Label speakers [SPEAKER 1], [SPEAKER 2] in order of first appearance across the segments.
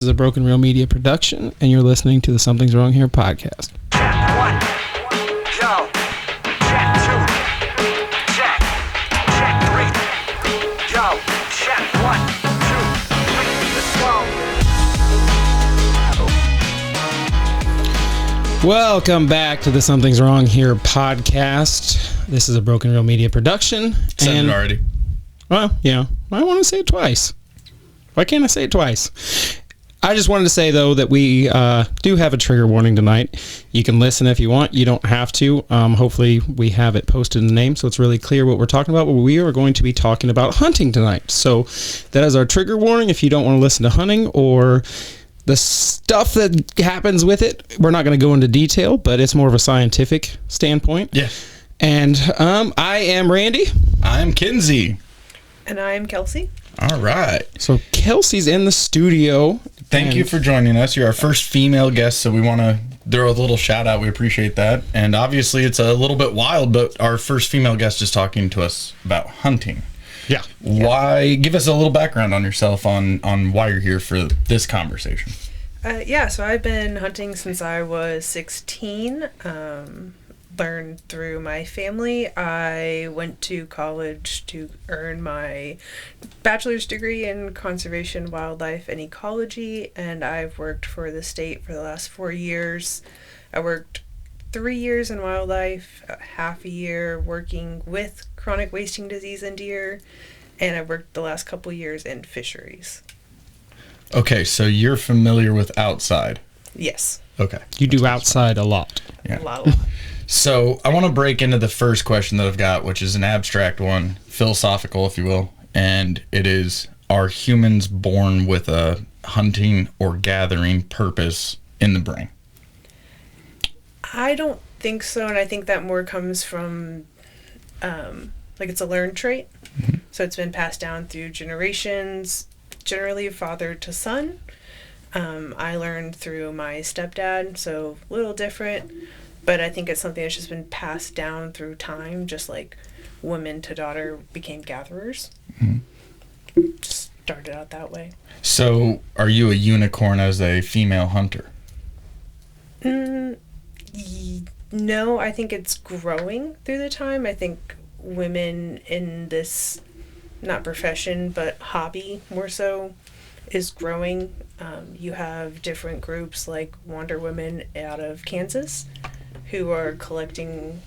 [SPEAKER 1] This is a Broken Real Media production, and you're listening to the Something's Wrong Here podcast.
[SPEAKER 2] Check one. Yo. Check two. Check. Check three. Yo. Check 1, 2, 3. Let's go.
[SPEAKER 1] Welcome back to the Something's Wrong Here podcast. This is a Broken Real Media production.
[SPEAKER 3] Said it already.
[SPEAKER 1] Well, yeah, I want to say it twice. Why can't I say it twice? I just wanted to say, though, that we do have a trigger warning tonight. You can listen if you want. You don't have to. Hopefully, we have it posted in the name, so it's really clear what we're talking about. But we are going to be talking about hunting tonight. So that is our trigger warning. If you don't want to listen to hunting or the stuff that happens with it, we're not going to go into detail, but it's more of a scientific standpoint.
[SPEAKER 3] Yeah.
[SPEAKER 1] And I am Randy.
[SPEAKER 3] I'm Ken-Zee.
[SPEAKER 4] And I'm Kelsey.
[SPEAKER 3] All right.
[SPEAKER 1] So Kelsey's in the studio.
[SPEAKER 3] Thank you for joining us. You're our first female guest, so we want to throw a little shout out. We appreciate that. And obviously, it's a little bit wild, but our first female guest is talking to us about hunting.
[SPEAKER 1] Yeah.
[SPEAKER 3] Why? Give us a little background on yourself, on why you're here for this conversation.
[SPEAKER 4] So I've been hunting since I was 16. Learned through my family. I went to college to earn my bachelor's degree in conservation, wildlife, and ecology, and I've worked for the state for the last 4 years. I worked 3 years in wildlife, half a year working with chronic wasting disease in deer, and I worked the last couple years in fisheries.
[SPEAKER 3] Okay, so you're familiar with outside.
[SPEAKER 4] Yes.
[SPEAKER 3] Okay.
[SPEAKER 1] You do outside a lot.
[SPEAKER 3] Yeah.
[SPEAKER 4] A lot.
[SPEAKER 3] So I want to break into the first question that I've got, which is an abstract one, philosophical, if you will, and it is, are humans born with a hunting or gathering purpose in the brain?
[SPEAKER 4] I don't think so, and I think that more comes from, it's a learned trait. Mm-hmm. So it's been passed down through generations, generally father to son. I learned through my stepdad, so a little different, but I think it's something that's just been passed down through time, just like woman to daughter became gatherers. Mm-hmm. Just started out that way.
[SPEAKER 3] So are you a unicorn as a female hunter?
[SPEAKER 4] No, I think it's growing through the time. I think women in this, not profession, but hobby more so, is growing. You have different groups like Wander Women out of Kansas who are collecting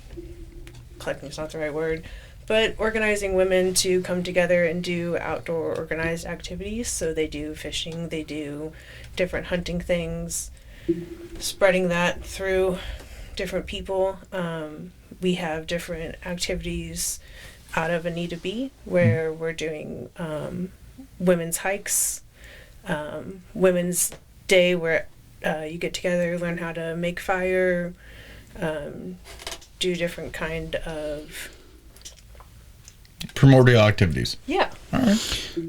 [SPEAKER 4] is not the right word, but organizing women to come together and do outdoor organized activities. So they do fishing, they do different hunting things, spreading that through different people. We have different activities out of Anita B, where we're doing women's hikes, Women's Day, where you get together, learn how to make fire, do different kind of
[SPEAKER 3] primordial activities.
[SPEAKER 4] Yeah.
[SPEAKER 3] All right.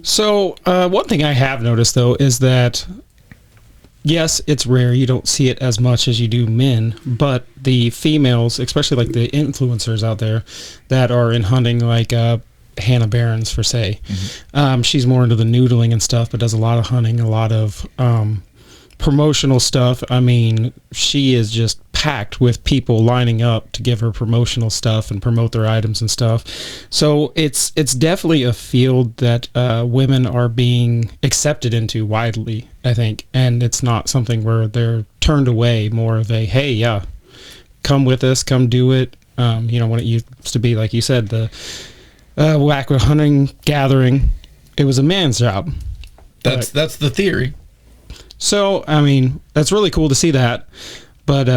[SPEAKER 1] So one thing I have noticed, though, is that, yes, it's rare. You don't see it as much as you do men, but the females, especially like the influencers out there that are in hunting, like Hannah Barons, for say. Mm-hmm. She's more into the noodling and stuff, but does a lot of hunting, a lot of promotional stuff. I mean, she is just packed with people lining up to give her promotional stuff and promote their items and stuff. So it's definitely a field that women are being accepted into widely, I think, and it's not something where they're turned away. More of a, hey, yeah, come with us, come do it. When it used to be, like you said, the whack with hunting, gathering, it was a man's job.
[SPEAKER 3] That's the theory.
[SPEAKER 1] So, I mean, that's really cool to see that. But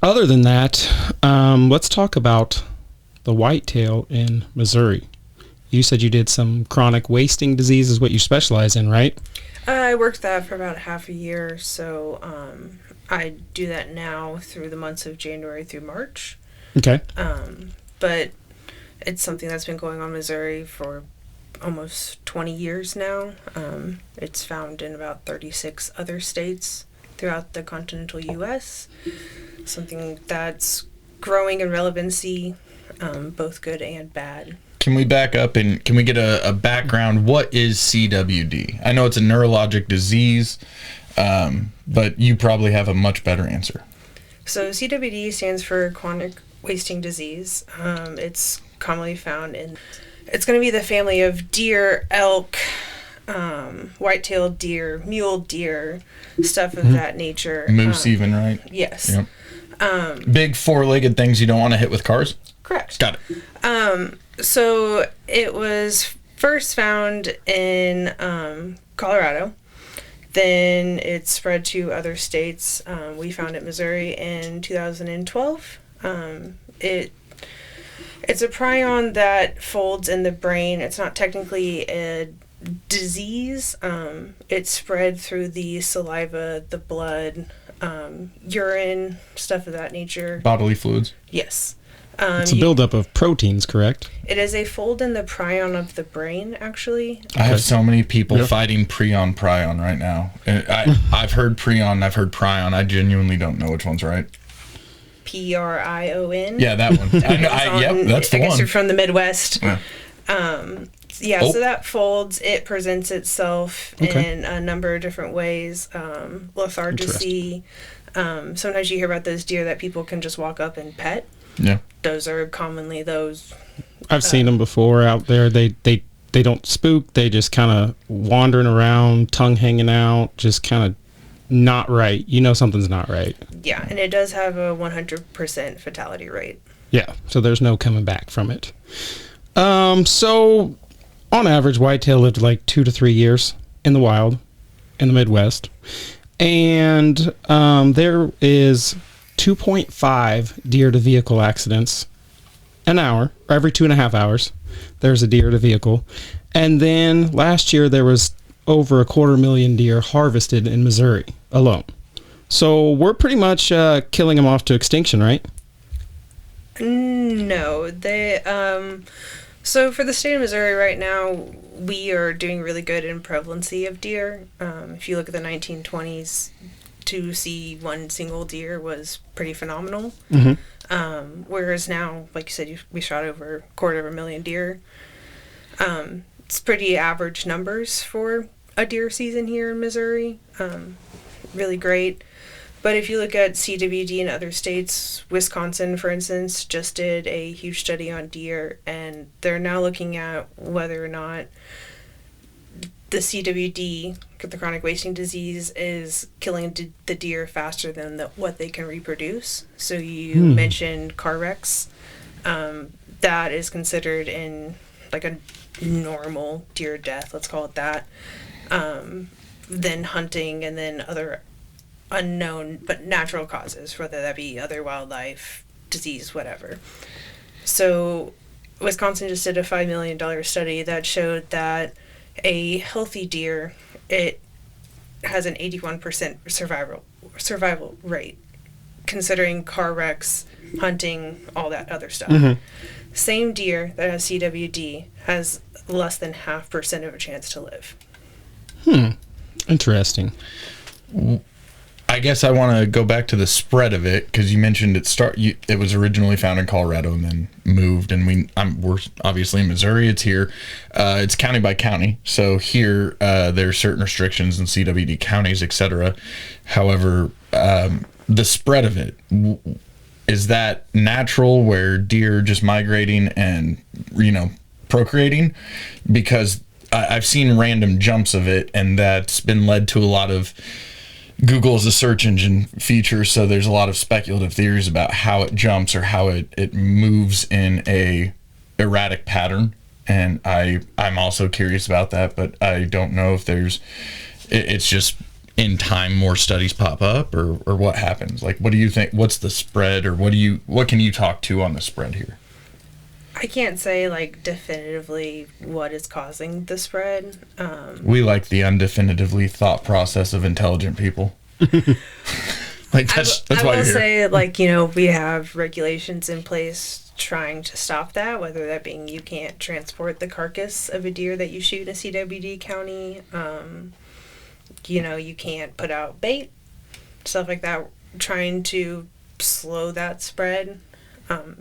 [SPEAKER 1] other than that, let's talk about the whitetail in Missouri. You said you did some chronic wasting disease is what you specialize in, right?
[SPEAKER 4] I worked that for about half a year, so I do that now through the months of January through March.
[SPEAKER 1] Okay.
[SPEAKER 4] But it's something that's been going on in Missouri for almost 20 years now. It's found in about 36 other states throughout the continental U.S. Something that's growing in relevancy, both good and bad.
[SPEAKER 3] can we back up and can we get a background? What is CWD? I know it's a neurologic disease, but you probably have a much better answer.
[SPEAKER 4] So CWD stands for chronic wasting disease. It's commonly found in, it's going to be the family of deer, elk, white-tailed deer, mule deer, stuff of that nature.
[SPEAKER 3] Moose even, right?
[SPEAKER 4] Yes.
[SPEAKER 3] Yep. Big four-legged things you don't want to hit with cars?
[SPEAKER 4] Correct.
[SPEAKER 3] Got it.
[SPEAKER 4] So it was first found in Colorado. Then it spread to other states. We found it in Missouri in 2012. It's a prion that folds in the brain. It's not technically a disease. It's spread through the saliva, the blood, urine, stuff of that nature.
[SPEAKER 3] Bodily fluids.
[SPEAKER 4] Yes.
[SPEAKER 1] It's a buildup of proteins, correct?
[SPEAKER 4] It is a fold in the prion of the brain, actually.
[SPEAKER 3] I have so many people fighting prion right now. I've heard prion, I've heard prion. I genuinely don't know which one's right.
[SPEAKER 4] Prion.
[SPEAKER 3] Yeah, that one. Yep, that's the one.
[SPEAKER 4] I guess you're from the Midwest.
[SPEAKER 3] Yeah.
[SPEAKER 4] So that folds. It presents itself in a number of different ways. Lethargy. Sometimes you hear about those deer that people can just walk up and pet.
[SPEAKER 3] Yeah.
[SPEAKER 4] Those are commonly those.
[SPEAKER 1] I've seen them before out there. They don't spook. They just kind of wandering around, tongue hanging out, just kind of not right. You know something's not right.
[SPEAKER 4] Yeah, and it does have a 100% fatality rate.
[SPEAKER 1] Yeah, so there's no coming back from it. So on average, whitetail lived like 2 to 3 years in the wild in the Midwest. And there is 2.5 deer to vehicle accidents an hour, or every 2.5 hours. There's a deer to vehicle. And then last year there was over 250,000 deer harvested in Missouri alone. So we're pretty much killing them off to extinction, right?
[SPEAKER 4] No, so for the state of Missouri right now, we are doing really good in prevalency of deer. If you look at the 1920s, to see one single deer was pretty phenomenal. Whereas now, like you said, we shot over 250,000 deer. It's pretty average numbers for a deer season here in Missouri. Really great. But if you look at CWD in other states, Wisconsin, for instance, just did a huge study on deer, and they're now looking at whether or not the CWD, the chronic wasting disease, is killing the deer faster than what they can reproduce. So you mentioned car wrecks. That is considered in like a normal deer death, let's call it that. Then hunting, and then other unknown but natural causes, whether that be other wildlife, disease, whatever. So Wisconsin just did a $5 million study that showed that a healthy deer, it has an 81% survival rate, considering car wrecks, hunting, all that other stuff. Same deer that has CWD has less than 0.5% of a chance to live.
[SPEAKER 1] Interesting.
[SPEAKER 3] I guess I want to go back to the spread of it, because you mentioned it was originally found in Colorado and then moved, and we're obviously in Missouri. It's here. It's county by county. So here there are certain restrictions in CWD counties, etc. However, the spread of it, is that natural, where deer just migrating and procreating? Because I've seen random jumps of it, and that's been led to a lot of Google is a search engine feature, so there's a lot of speculative theories about how it jumps or how it moves in a erratic pattern. And I'm also curious about that, but I don't know if it's just in time more studies pop up, or what happens. Like, what do you think? What's the spread, or what can you talk to on the spread here?
[SPEAKER 4] I can't say like definitively what is causing the spread.
[SPEAKER 3] We like the undefinitively thought process of intelligent people. Like that's why you're here.
[SPEAKER 4] Say, like, we have regulations in place trying to stop that, whether that being you can't transport the carcass of a deer that you shoot in a CWD county. You can't put out bait, stuff like that, trying to slow that spread.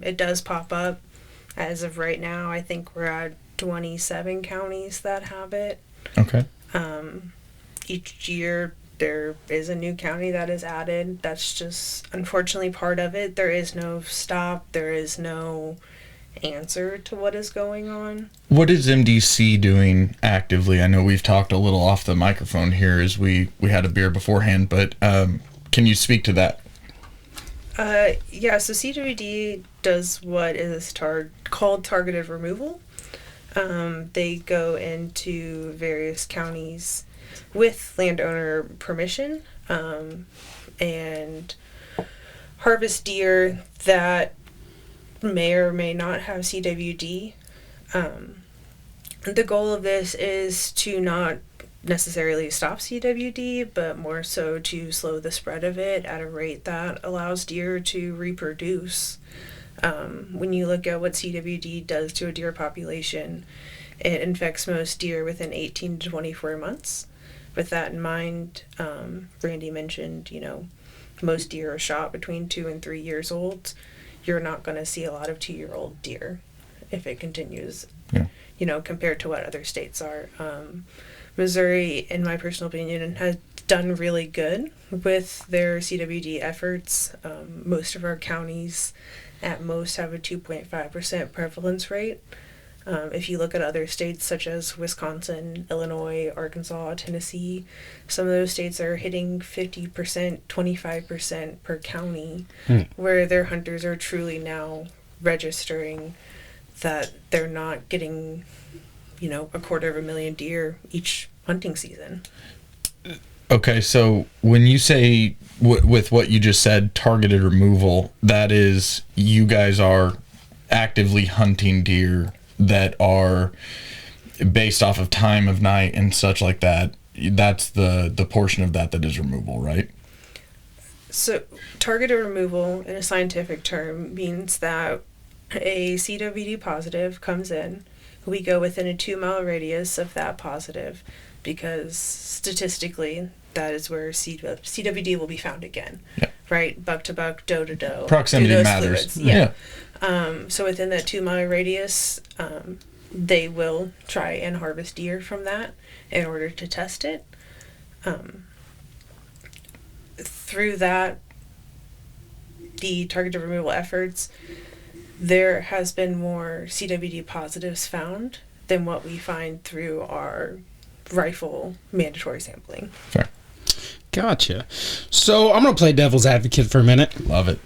[SPEAKER 4] It does pop up. As of right now, I think we're at 27 counties that have it.
[SPEAKER 3] Okay.
[SPEAKER 4] Each year there is a new county that is added. That's just unfortunately part of it. There is no stop. There is no answer to what is going on.
[SPEAKER 3] What is MDC doing actively? I know we've talked a little off the microphone here as we had a beer beforehand, but can you speak to that?
[SPEAKER 4] Yeah, so CWD does what is called targeted removal. They go into various counties with landowner permission and harvest deer that may or may not have CWD. The goal of this is to not necessarily stop CWD, but more so to slow the spread of it at a rate that allows deer to reproduce. When you look at what CWD does to a deer population, it infects most deer within 18 to 24 months. With that in mind, Randy mentioned, most deer are shot between 2 and 3 years old. You're not going to see a lot of 2-year-old deer if it continues, compared to what other states are. Missouri, in my personal opinion, has done really good with their CWD efforts. Most of our counties at most have a 2.5% prevalence rate. If you look at other states such as Wisconsin, Illinois, Arkansas, Tennessee, some of those states are hitting 50%, 25% per county, where their hunters are truly now registering that they're not getting, 250,000 deer each hunting season.
[SPEAKER 3] Okay, so when you say, with what you just said, targeted removal, that is, you guys are actively hunting deer that are based off of time of night and such like that. That's the portion of that is removal, right?
[SPEAKER 4] So targeted removal, in a scientific term, means that a CWD positive comes in. We go within a 2-mile radius of that positive because statistically that is where CWD will be found again. Yeah. Right? Buck to buck, doe to doe.
[SPEAKER 3] Proximity matters.
[SPEAKER 4] Fluids. Yeah. So within that 2-mile radius, they will try and harvest deer from that in order to test it. Through that, the targeted removal efforts, there has been more CWD positives found than what we find through our rifle mandatory sampling.
[SPEAKER 3] Fair.
[SPEAKER 1] Gotcha. So I'm going to play devil's advocate for a minute.
[SPEAKER 3] Love it.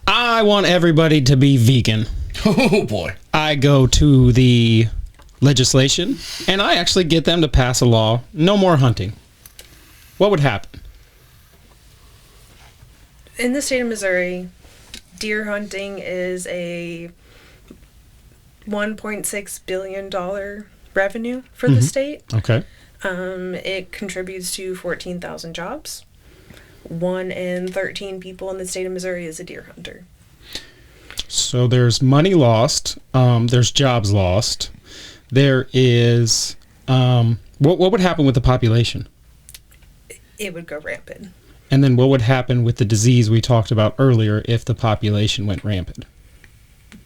[SPEAKER 1] I want everybody to be vegan.
[SPEAKER 3] Oh, boy.
[SPEAKER 1] I go to the legislation, and I actually get them to pass a law, no more hunting. What would happen?
[SPEAKER 4] In the state of Missouri, deer hunting is a $1.6 billion revenue for the state.
[SPEAKER 1] Okay.
[SPEAKER 4] It contributes to 14,000 jobs. 1 in 13 people in the state of Missouri is a deer hunter.
[SPEAKER 1] So there's money lost. There's jobs lost. There is... what would happen with the population?
[SPEAKER 4] It would go rampant.
[SPEAKER 1] And then what would happen with the disease we talked about earlier if the population went rampant?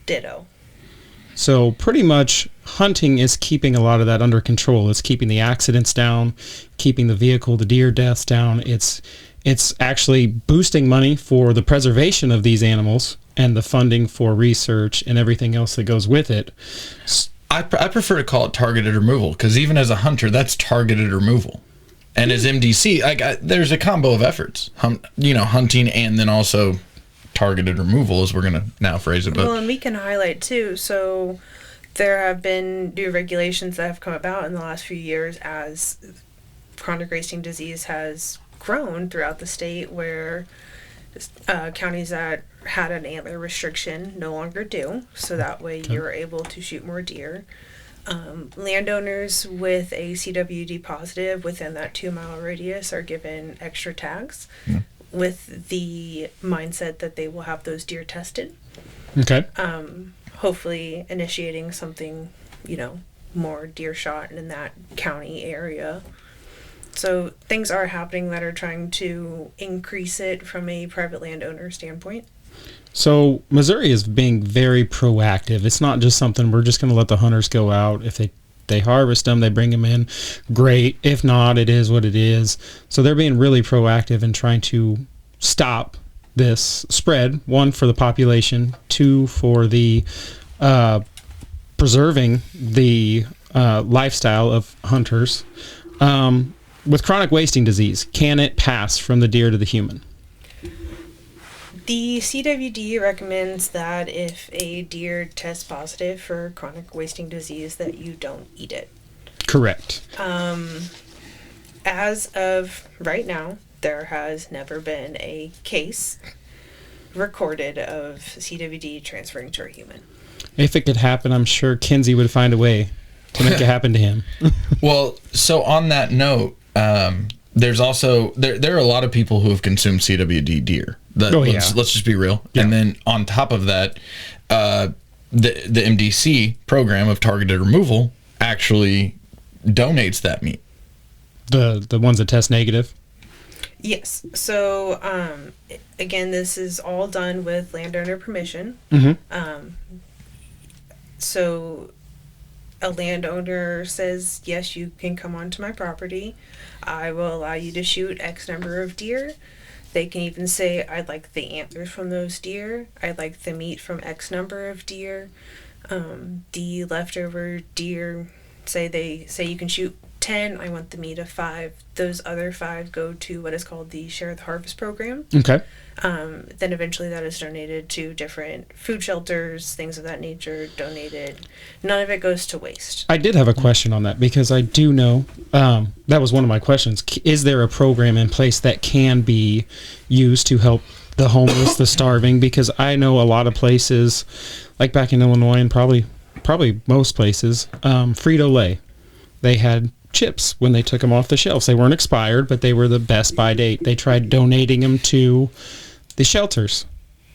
[SPEAKER 4] Ditto.
[SPEAKER 1] So pretty much hunting is keeping a lot of that under control. It's keeping the accidents down, keeping the deer deaths down. It's actually boosting money for the preservation of these animals and the funding for research and everything else that goes with it.
[SPEAKER 3] I prefer to call it targeted removal because even as a hunter, that's targeted removal. And as MDC, there's a combo of efforts, hunting and then also targeted removal, as we're going to now phrase it. But.
[SPEAKER 4] Well, and we can highlight too. So there have been new regulations that have come about in the last few years as chronic wasting disease has grown throughout the state, where counties that had an antler restriction no longer do. So that way you're able to shoot more deer. Landowners with a CWD positive within that 2-mile radius are given extra tags with the mindset that they will have those deer tested.
[SPEAKER 1] Okay.
[SPEAKER 4] Hopefully initiating something, more deer shot in that county area. So things are happening that are trying to increase it from a private landowner standpoint.
[SPEAKER 1] So Missouri is being very proactive. It's not just something we're just going to let the hunters go out. If they harvest them, they bring them in. Great. If not, it is what it is. So they're being really proactive in trying to stop this spread. One, for the population. Two, for the preserving the lifestyle of hunters. With chronic wasting disease, can it pass from the deer to the human?
[SPEAKER 4] The CWD recommends that if a deer tests positive for chronic wasting disease, that you don't eat it.
[SPEAKER 1] Correct.
[SPEAKER 4] As of right now, there has never been a case recorded of CWD transferring to a human.
[SPEAKER 1] If it could happen, I'm sure Ken-Zee would find a way to make it happen to him.
[SPEAKER 3] Well, so on that note, there's also there are a lot of people who have consumed CWD deer. Let's just be real. Yeah. And then on top of that, the MDC program of targeted removal actually donates that meat.
[SPEAKER 1] The ones that test negative.
[SPEAKER 4] Yes. So again, this is all done with landowner permission.
[SPEAKER 1] Mm-hmm.
[SPEAKER 4] So a landowner says, yes, you can come onto my property. I will allow you to shoot X number of deer. They can even say, I'd like the antlers from those deer. I'd like the meat from X number of deer. The leftover deer, say you can shoot 10, I want the meat of 5. Those other 5 go to what is called the Share the Harvest program.
[SPEAKER 1] Okay.
[SPEAKER 4] Then eventually that is donated to different food shelters, things of that nature, donated. None of it goes to waste.
[SPEAKER 1] I did have a question on that because I do know, that was one of my questions. Is there a program in place that can be used to help the homeless, the starving? Because I know a lot of places, like back in Illinois and probably most places, Frito-Lay, they had chips when they took them off the shelves. They weren't expired, but they were the best by date. They tried donating them to the shelters.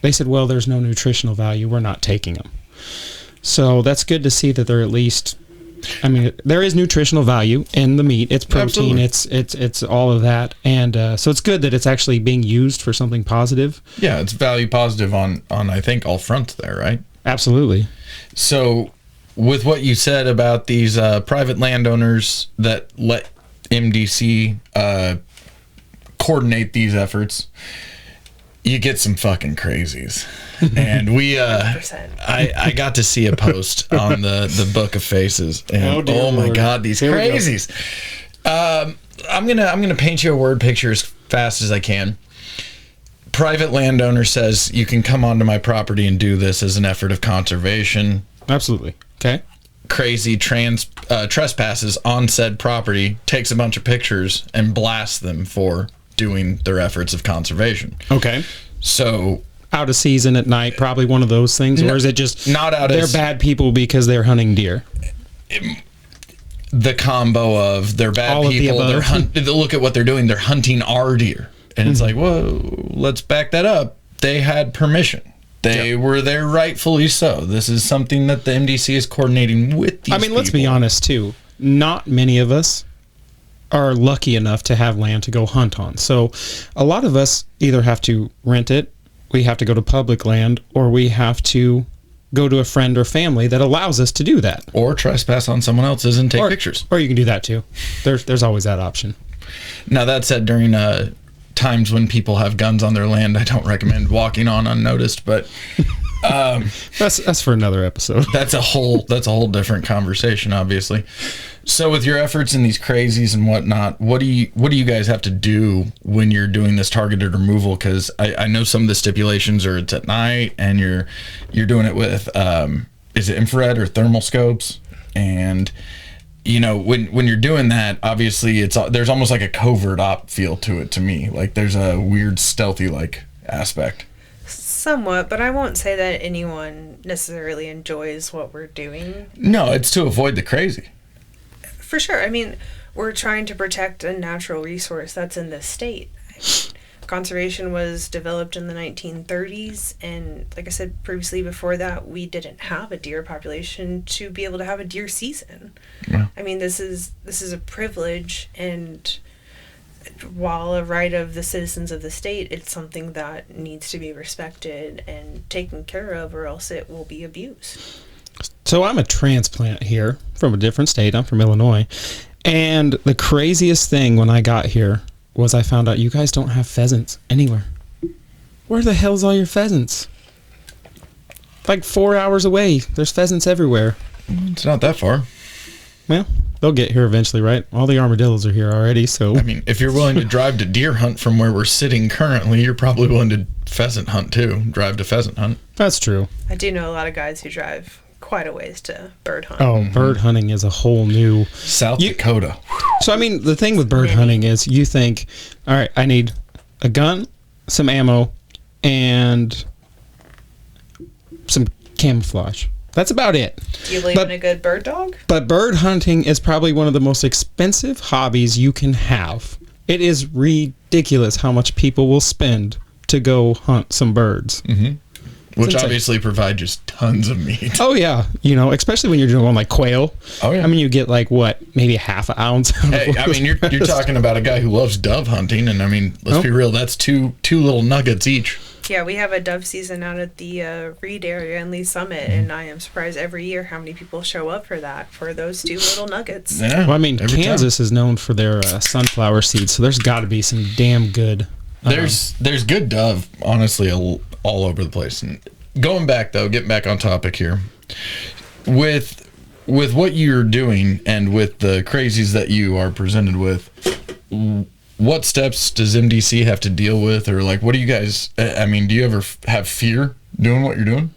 [SPEAKER 1] They said, well, there's no nutritional value. We're not taking them. So that's good to see that they're at least, I mean, there is nutritional value in the meat. It's protein. Absolutely. It's all of that. And so it's good that it's actually being used for something positive.
[SPEAKER 3] Yeah, it's value positive on I think, all fronts there, right?
[SPEAKER 1] Absolutely.
[SPEAKER 3] So with what you said about these private landowners that let MDC coordinate these efforts, you get some fucking crazies. And we I got to see a post on the Book of Faces, and oh my God, these crazies. I'm gonna paint you a word picture as fast as I can. Private landowner says you can come onto my property and do this as an effort of conservation.
[SPEAKER 1] Absolutely. Okay.
[SPEAKER 3] Crazy trespasses on said property, takes a bunch of pictures and blasts them for doing their efforts of conservation.
[SPEAKER 1] Okay.
[SPEAKER 3] So
[SPEAKER 1] out of season at night, probably one of those things, or is it just
[SPEAKER 3] not out?
[SPEAKER 1] They're bad people because they're hunting deer.
[SPEAKER 3] The combo of they're bad
[SPEAKER 1] all
[SPEAKER 3] people. Look at what they're doing. They're hunting our deer, and it's like, whoa, let's back that up. They had permission. They were there rightfully so. This is something that the MDC is coordinating with these people.
[SPEAKER 1] Let's be honest, too. Not many of us are lucky enough to have land to go hunt on. So a lot of us either have to rent it, we have to go to public land, or we have to go to a friend or family that allows us to do that.
[SPEAKER 3] Or trespass on someone else's and take pictures.
[SPEAKER 1] Or you can do that, too. There's always that option.
[SPEAKER 3] Now, that said, during times when people have guns on their land, I don't recommend walking on unnoticed, but
[SPEAKER 1] that's for another episode.
[SPEAKER 3] That's a whole different conversation, obviously. So with your efforts in these crazies and whatnot, what do you guys have to do when you're doing this targeted removal? Because I know some of the stipulations are it's at night and you're doing it with is it infrared or thermal scopes? And you know, when you're doing that, obviously there's almost like a covert op feel to it to me. Like there's a weird stealthy like aspect.
[SPEAKER 4] Somewhat, but I won't say that anyone necessarily enjoys what we're doing.
[SPEAKER 3] No, it's to avoid the crazy.
[SPEAKER 4] For sure. I mean, we're trying to protect a natural resource that's in this state. Conservation was developed in the 1930s, and like I said previously, before that, we didn't have a deer population to be able to have a deer season. Yeah. I mean, this is a privilege, and while a right of the citizens of the state, it's something that needs to be respected and taken care of, or else it will be abused.
[SPEAKER 1] So I'm a transplant here from a different state. I'm from Illinois. And the craziest thing when I got here was I found out you guys don't have pheasants anywhere. Where the hell's all your pheasants? Like 4 hours away. There's pheasants everywhere.
[SPEAKER 3] It's not that far.
[SPEAKER 1] Well, they'll get here eventually, right? All the armadillos are here already, so...
[SPEAKER 3] I mean, if you're willing to drive to deer hunt from where we're sitting currently, you're probably willing to pheasant hunt too. Drive to pheasant hunt.
[SPEAKER 1] That's true.
[SPEAKER 4] I do know a lot of guys who drive quite a ways to bird hunt.
[SPEAKER 1] Oh, bird hunting is a whole new...
[SPEAKER 3] South Dakota.
[SPEAKER 1] So, I mean, the thing with bird hunting is you think, all right, I need a gun, some ammo, and some camouflage. That's about it.
[SPEAKER 4] Do you believe in a good bird dog?
[SPEAKER 1] But bird hunting is probably one of the most expensive hobbies you can have. It is ridiculous how much people will spend to go hunt some birds.
[SPEAKER 3] Mm-hmm. Which
[SPEAKER 1] insane.
[SPEAKER 3] obviously provide just tons of meat.
[SPEAKER 1] Oh, yeah. You know, especially when you're doing like quail.
[SPEAKER 3] Oh, yeah.
[SPEAKER 1] I mean, you get like, what, maybe a half an ounce?
[SPEAKER 3] Hey, I mean, you're talking about a guy who loves dove hunting, and I mean, let's be real, that's two little nuggets each.
[SPEAKER 4] Yeah, we have a dove season out at the Reed area in Lee Summit, and I am surprised every year how many people show up for that, for those 2 little nuggets.
[SPEAKER 3] Yeah,
[SPEAKER 1] Well, I mean,
[SPEAKER 3] every
[SPEAKER 1] Kansas is known for their sunflower seeds, so there's got to be some damn good.
[SPEAKER 3] There's good dove, honestly, all over the place. And going back though, getting back on topic here, with what you're doing and with the crazies that you are presented with, what steps does MDC have to deal with, or like, what do you guys? I mean, do you ever have fear doing what you're doing?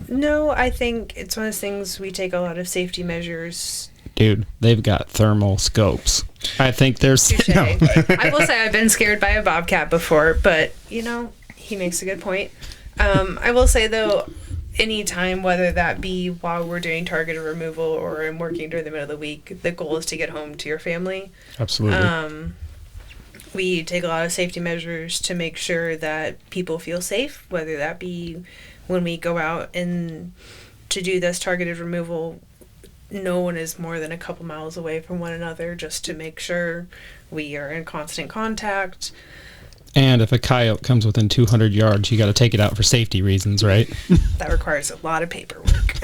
[SPEAKER 4] No, I think it's one of those things we take a lot of safety measures.
[SPEAKER 1] Dude, they've got thermal scopes. I think there's...
[SPEAKER 4] Touche.
[SPEAKER 1] No.
[SPEAKER 4] I will say I've been scared by a bobcat before, but, you know, he makes a good point. I will say, though, anytime, whether that be while we're doing targeted removal or I'm working during the middle of the week, the goal is to get home to your family.
[SPEAKER 1] Absolutely.
[SPEAKER 4] We take a lot of safety measures to make sure that people feel safe, whether that be when we go out and to do this targeted removal, no one is more than a couple miles away from one another, just to make sure we are in constant contact.
[SPEAKER 1] And if a coyote comes within 200 yards, you got to take it out for safety reasons, right?
[SPEAKER 4] That requires a lot of paperwork.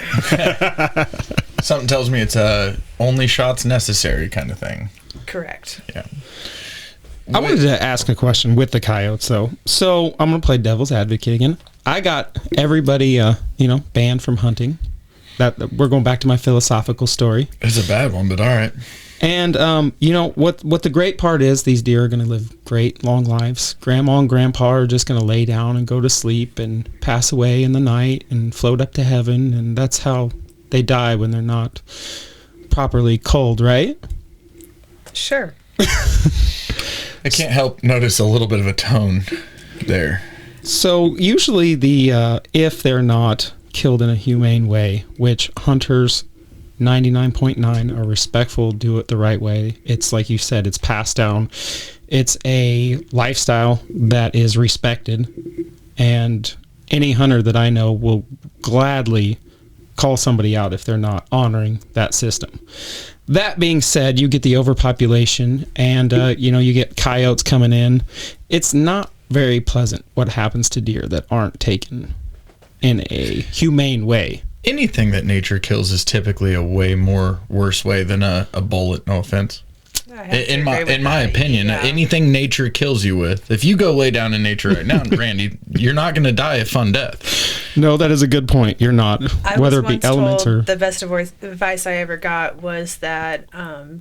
[SPEAKER 3] Something tells me it's a only shots necessary kind of thing.
[SPEAKER 4] Correct.
[SPEAKER 3] Yeah.
[SPEAKER 1] I wanted to ask a question with the coyotes, though. So I'm going to play devil's advocate again. I got everybody, banned from hunting. That we're going back to my philosophical story.
[SPEAKER 3] It's a bad one, but all right.
[SPEAKER 1] And what the great part is, these deer are going to live great long lives. Grandma and grandpa are just going to lay down and go to sleep and pass away in the night and float up to heaven, and that's how they die when they're not properly culled, right?
[SPEAKER 4] Sure.
[SPEAKER 3] I can't help notice a little bit of a tone there.
[SPEAKER 1] So usually if they're not killed in a humane way, which hunters 99.9 are respectful, do it the right way. It's like you said, it's passed down. It's a lifestyle that is respected, and any hunter that I know will gladly call somebody out if they're not honoring that system. That being said, you get the overpopulation, and you get coyotes coming in. It's not very pleasant what happens to deer that aren't taken in a humane way.
[SPEAKER 3] Anything that nature kills is typically a way more worse way than a bullet. No offense. In my opinion, anything nature kills you with, if you go lay down in nature right now, Randy, you're not going to die a fun death.
[SPEAKER 1] No, that is a good point. You're not. Whether it be elements or...
[SPEAKER 4] The best advice I ever got was that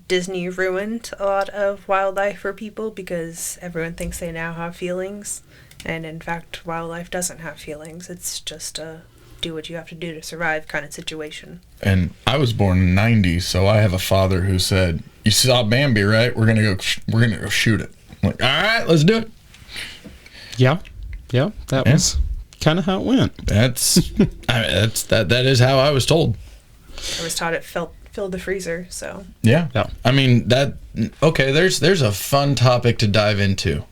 [SPEAKER 4] Disney ruined a lot of wildlife for people because everyone thinks they now have feelings. And in fact, wildlife doesn't have feelings. It's just a do what you have to do to survive kind of situation.
[SPEAKER 3] And I was born in '90, so I have a father who said, "You saw Bambi, right? We're gonna go shoot it." I'm like, all right, let's do it.
[SPEAKER 1] Yeah, that was kind of how it went.
[SPEAKER 3] That is how I was told.
[SPEAKER 4] I was taught it filled the freezer, so.
[SPEAKER 3] Yeah. I mean, there's a fun topic to dive into.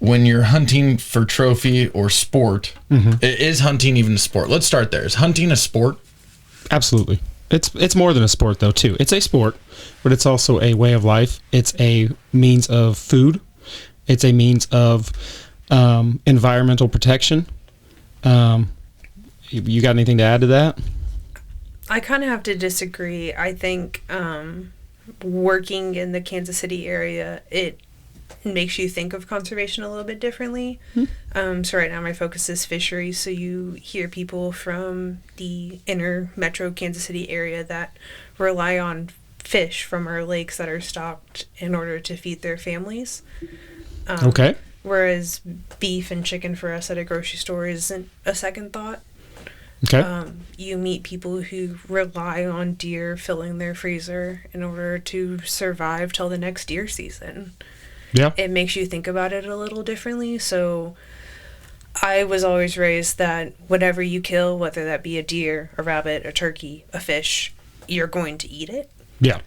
[SPEAKER 3] When you're hunting for trophy or sport, is hunting even a sport? Let's start there. Is hunting a sport?
[SPEAKER 1] Absolutely. It's more than a sport though too. It's a sport, but it's also a way of life. It's a means of food. It's a means of environmental protection. You got anything to add to that?
[SPEAKER 4] I kind of have to disagree. I think working in the Kansas City area, it makes you think of conservation a little bit differently. So right now my focus is fisheries. So you hear people from the inner metro Kansas City area that rely on fish from our lakes that are stocked in order to feed their families.
[SPEAKER 1] Okay.
[SPEAKER 4] Whereas beef and chicken for us at a grocery store isn't a second thought.
[SPEAKER 1] Okay.
[SPEAKER 4] You meet people who rely on deer filling their freezer in order to survive till the next deer season.
[SPEAKER 1] Yeah.
[SPEAKER 4] It makes you think about it a little differently. So I was always raised that whatever you kill, whether that be a deer, a rabbit, a turkey, a fish, you're going to eat it.
[SPEAKER 1] Yeah.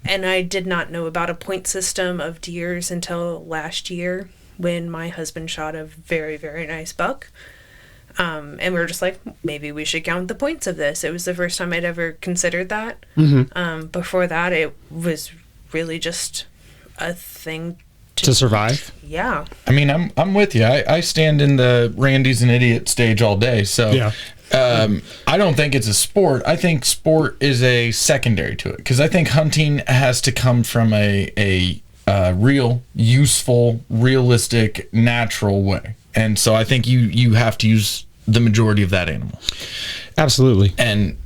[SPEAKER 4] And I did not know about a point system of deers until last year when my husband shot a very, very nice buck. And we were just like, maybe we should count the points of this. It was the first time I'd ever considered that. Before that, it was really just a thing
[SPEAKER 1] To survive.
[SPEAKER 4] Yeah.
[SPEAKER 3] I mean, I'm with you. I stand in the Randy's an idiot stage all day. So
[SPEAKER 1] Yeah.
[SPEAKER 3] I don't think it's a sport. I think sport is a secondary to it, because I think hunting has to come from a real, useful, realistic, natural way. And so I think you have to use the majority of that animal.
[SPEAKER 1] Absolutely.
[SPEAKER 3] And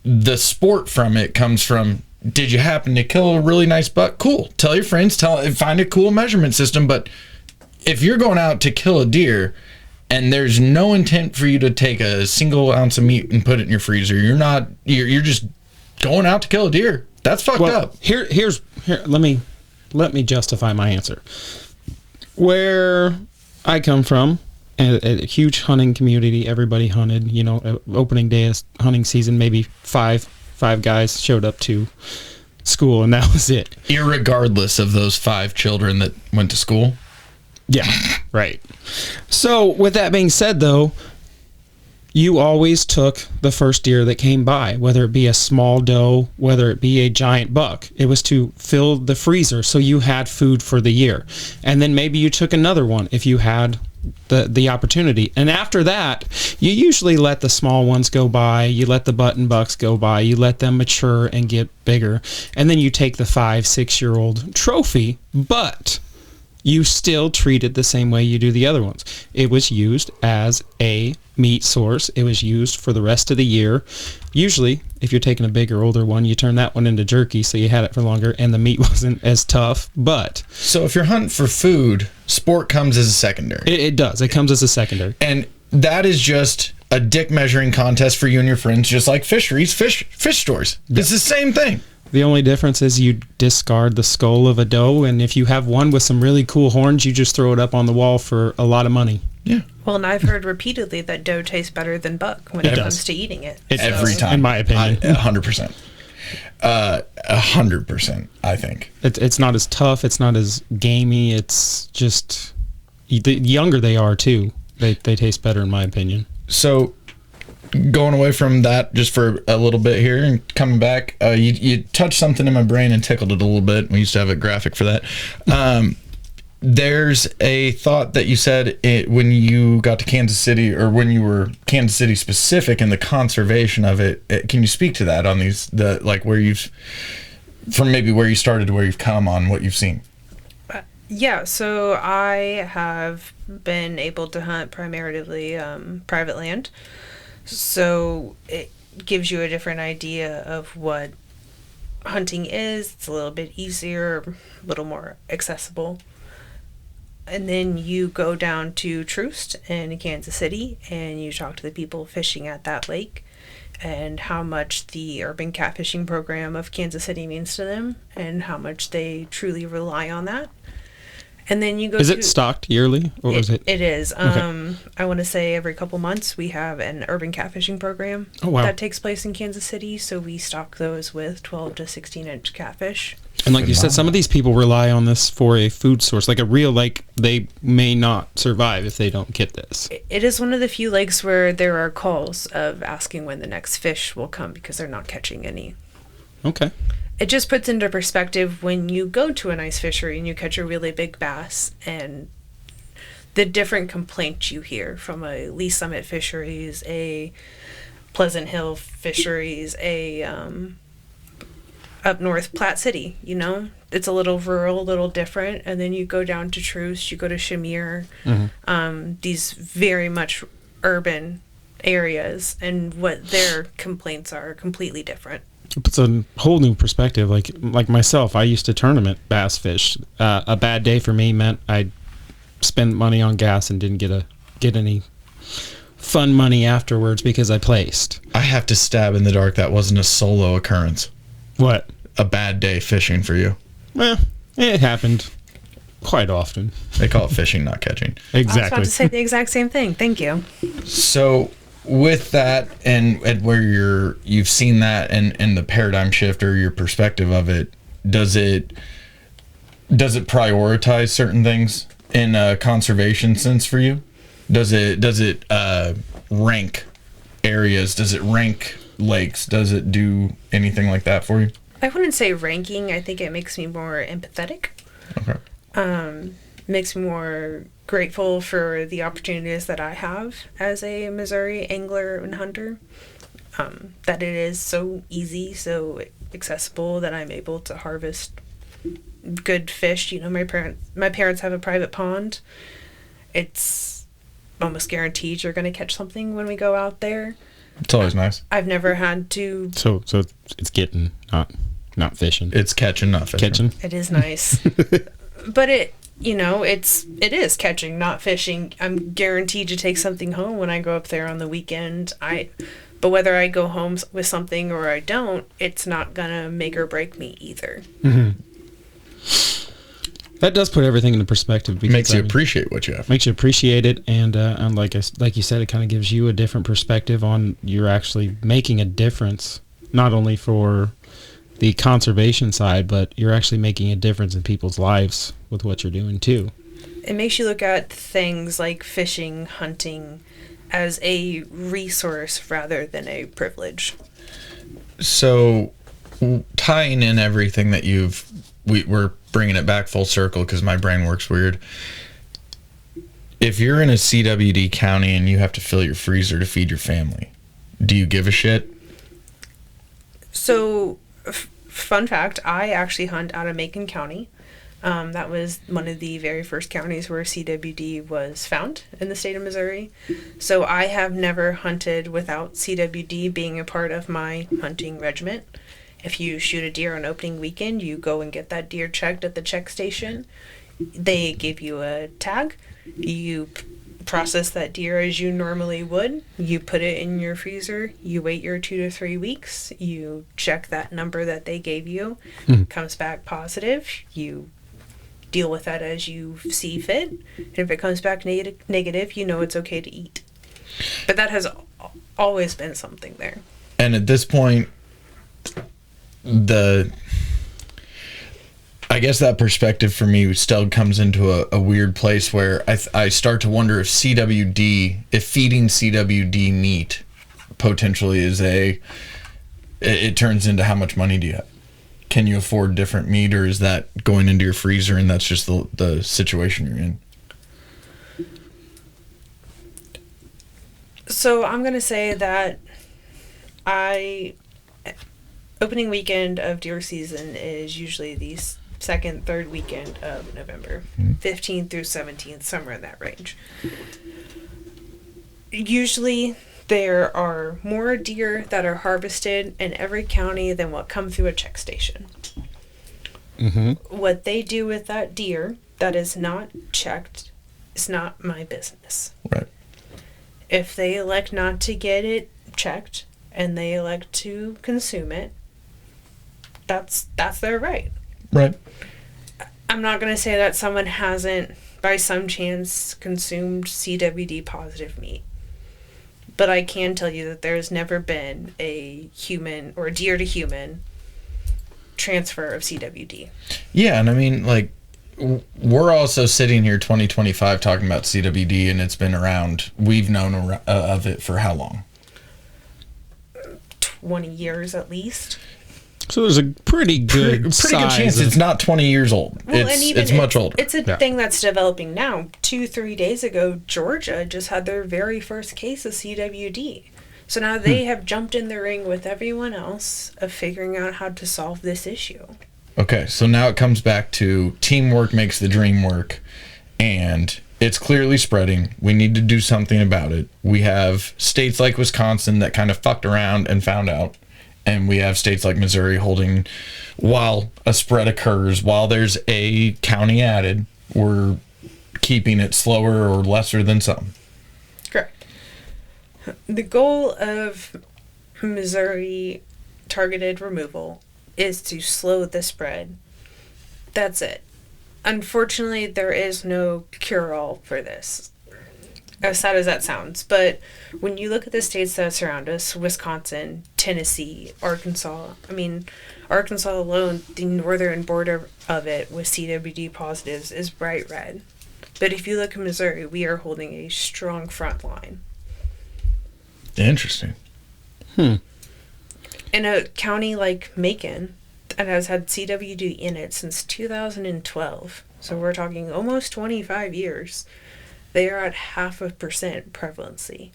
[SPEAKER 3] the sport from it comes from, did you happen to kill a really nice buck? Cool. Tell your friends, find a cool measurement system. But if you're going out to kill a deer and there's no intent for you to take a single ounce of meat and put it in your freezer, you're just going out to kill a deer. That's fucked up.
[SPEAKER 1] Here, let me justify my answer. Where I come from, a huge hunting community, everybody hunted, opening day of hunting season, maybe five guys showed up to school, and that was it.
[SPEAKER 3] Irregardless of those 5 children that went to school.
[SPEAKER 1] Yeah, right. So with that being said, though, you always took the first deer that came by, whether it be a small doe, whether it be a giant buck. It was to fill the freezer so you had food for the year. And then maybe you took another one if you had the opportunity. And after that, you usually let the small ones go by, you let the button bucks go by, you let them mature and get bigger, and then you take the 5-6-year-old trophy, but you still treat it the same way you do the other ones. It was used as a meat source. It was used for the rest of the year. Usually, if you're taking a bigger, older one, you turn that one into jerky, so you had it for longer, and the meat wasn't as tough. But
[SPEAKER 3] so if you're hunting for food, sport comes as a secondary.
[SPEAKER 1] It does. It comes as a secondary.
[SPEAKER 3] And that is just a dick measuring contest for you and your friends, just like fisheries, fish stores. It's the same thing.
[SPEAKER 1] The only difference is you discard the skull of a doe, and if you have one with some really cool horns, you just throw it up on the wall for a lot of money.
[SPEAKER 3] Yeah.
[SPEAKER 4] Well, and I've heard repeatedly that doe tastes better than buck when it comes to eating it.
[SPEAKER 3] Every time.
[SPEAKER 1] In my opinion.
[SPEAKER 3] 100%. 100%, I think.
[SPEAKER 1] It's not as tough. It's not as gamey. It's just, the younger they are, too, they taste better, in my opinion.
[SPEAKER 3] So, going away from that just for a little bit here and coming back, you touched something in my brain and tickled it a little bit. We used to have a graphic for that. There's a thought that you said when you got to Kansas City, or when you were Kansas City specific in the conservation of it. Can you speak to that on where you've, from maybe where you started to where you've come on what you've seen?
[SPEAKER 4] Yeah, so I have been able to hunt primarily private land. So it gives you a different idea of what hunting is. It's a little bit easier, a little more accessible. And then you go down to Troost in Kansas City and you talk to the people fishing at that lake and how much the urban catfishing program of Kansas City means to them and how much they truly rely on that. And then you go
[SPEAKER 1] Is it stocked yearly? Or is it?
[SPEAKER 4] It is.
[SPEAKER 1] Okay.
[SPEAKER 4] I want to say every couple months we have an urban catfishing program that takes place in Kansas City. So we stock those with 12 to 16 inch catfish.
[SPEAKER 1] And like you said, some of these people rely on this for a food source, like a real, like they may not survive if they don't get this.
[SPEAKER 4] It is one of the few lakes where there are calls of asking when the next fish will come because they're not catching any.
[SPEAKER 1] Okay.
[SPEAKER 4] It just puts into perspective when you go to a nice fishery and you catch a really big bass and the different complaints you hear from a Lee Summit Fisheries, a Pleasant Hill Fisheries, a up north Platte City, you know? It's a little rural, a little different. And then you go down to Truce, you go to Shamir, these very much urban areas, and what their complaints are completely different.
[SPEAKER 1] It puts a whole new perspective. Like myself, I used to tournament bass fish. A bad day for me meant I'd spend money on gas and didn't get any fun money afterwards because I placed.
[SPEAKER 3] I have to stab in the dark. That wasn't a solo occurrence.
[SPEAKER 1] What?
[SPEAKER 3] A bad day fishing for you.
[SPEAKER 1] Well, it happened quite often.
[SPEAKER 3] They call it fishing, not catching.
[SPEAKER 4] I was
[SPEAKER 1] Exactly.
[SPEAKER 4] about to say the exact same thing. Thank you.
[SPEAKER 3] So with that, and where you've seen that and the paradigm shift or your perspective of it, does it prioritize certain things in a conservation sense for you? Does it rank areas? Does it rank lakes? Does it do anything like that for you?
[SPEAKER 4] I wouldn't say ranking. I think it makes me more empathetic.
[SPEAKER 3] Okay.
[SPEAKER 4] Makes me more grateful for the opportunities that I have as a Missouri angler and hunter. That it is so easy, so accessible that I'm able to harvest good fish. You know, my parents have a private pond. It's almost guaranteed you're going to catch something when we go out there.
[SPEAKER 3] It's always nice.
[SPEAKER 4] I've never had to.
[SPEAKER 1] So it's getting, not fishing.
[SPEAKER 3] It's catching, not fishing.
[SPEAKER 1] Catching.
[SPEAKER 4] It is nice, but it is catching, not fishing. I'm guaranteed to take something home when I go up there on the weekend. But whether I go home with something or I don't, it's not gonna make or break me either.
[SPEAKER 1] Mm-hmm. That does put everything into perspective. Because,
[SPEAKER 3] Makes you appreciate what you have.
[SPEAKER 1] Makes you appreciate it, and like you said, it kind of gives you a different perspective on you're actually making a difference, not only for the conservation side, but you're actually making a difference in people's lives with what you're doing too.
[SPEAKER 4] It makes you look at things like fishing, hunting, as a resource rather than a privilege.
[SPEAKER 3] So, tying in everything that we're bringing it back full circle because my brain works weird. If you're in a CWD county and you have to fill your freezer to feed your family, do you give a shit?
[SPEAKER 4] So, fun fact, I actually hunt out of Macon County. That was one of the very first counties where CWD was found in the state of Missouri. So I have never hunted without CWD being a part of my hunting regiment. If you shoot a deer on opening weekend, you go and get that deer checked at the check station. They give you a tag. You process that deer as you normally would. You put it in your freezer. You wait your 2 to 3 weeks. You check that number that they gave you. Comes back positive. You deal with that as you see fit. And if it comes back negative, you know it's okay to eat. But that has always been something there.
[SPEAKER 3] And at this point, I guess that perspective for me still comes into a weird place where I start to wonder if feeding CWD meat potentially it turns into how much money do you have? Can you afford different meat, or is that going into your freezer and that's just the situation you're in?
[SPEAKER 4] So I'm going to say that opening weekend of deer season is usually the second, third weekend of November, 15th through 17th, somewhere in that range. Usually there are more deer that are harvested in every county than what come through a check station. Mm-hmm. What they do with that deer that is not checked is not my business.
[SPEAKER 3] Right.
[SPEAKER 4] If they elect not to get it checked and they elect to consume it, that's their right.
[SPEAKER 3] Right.
[SPEAKER 4] I'm not going to say that someone hasn't, by some chance, consumed CWD positive meat. But I can tell you that there's never been a human or deer to human transfer of CWD.
[SPEAKER 3] Yeah, and I mean, like, we're also sitting here 2025 talking about CWD, and it's been around. We've known of it for how long?
[SPEAKER 4] 20 years at least.
[SPEAKER 1] So there's a pretty good
[SPEAKER 3] Pretty
[SPEAKER 1] size
[SPEAKER 3] good chance
[SPEAKER 1] of-
[SPEAKER 3] it's not 20 years old.
[SPEAKER 4] Well,
[SPEAKER 3] It's much older.
[SPEAKER 4] It's a
[SPEAKER 1] Yeah.
[SPEAKER 4] thing that's developing now. 2-3 days ago, Georgia just had their very first case of CWD. So now they have jumped in the ring with everyone else of figuring out how to solve this issue.
[SPEAKER 3] Okay, so now it comes back to teamwork makes the dream work, and it's clearly spreading. We need to do something about it. We have states like Wisconsin that kind of fucked around and found out, and we have states like Missouri holding while a spread occurs, while there's a county added, we're keeping it slower or lesser than some.
[SPEAKER 4] Correct. The goal of Missouri targeted removal is to slow the spread. That's it. Unfortunately, there is no cure-all for this. As sad as that sounds, but when you look at the states that surround us, Wisconsin, Tennessee, Arkansas, I mean, Arkansas alone, the northern border of it with CWD positives is bright red. But if you look at Missouri, we are holding a strong front line.
[SPEAKER 3] Interesting.
[SPEAKER 4] In a county like Macon, that has had CWD in it since 2012, so we're talking almost 25 years, they are at 0.5% prevalency.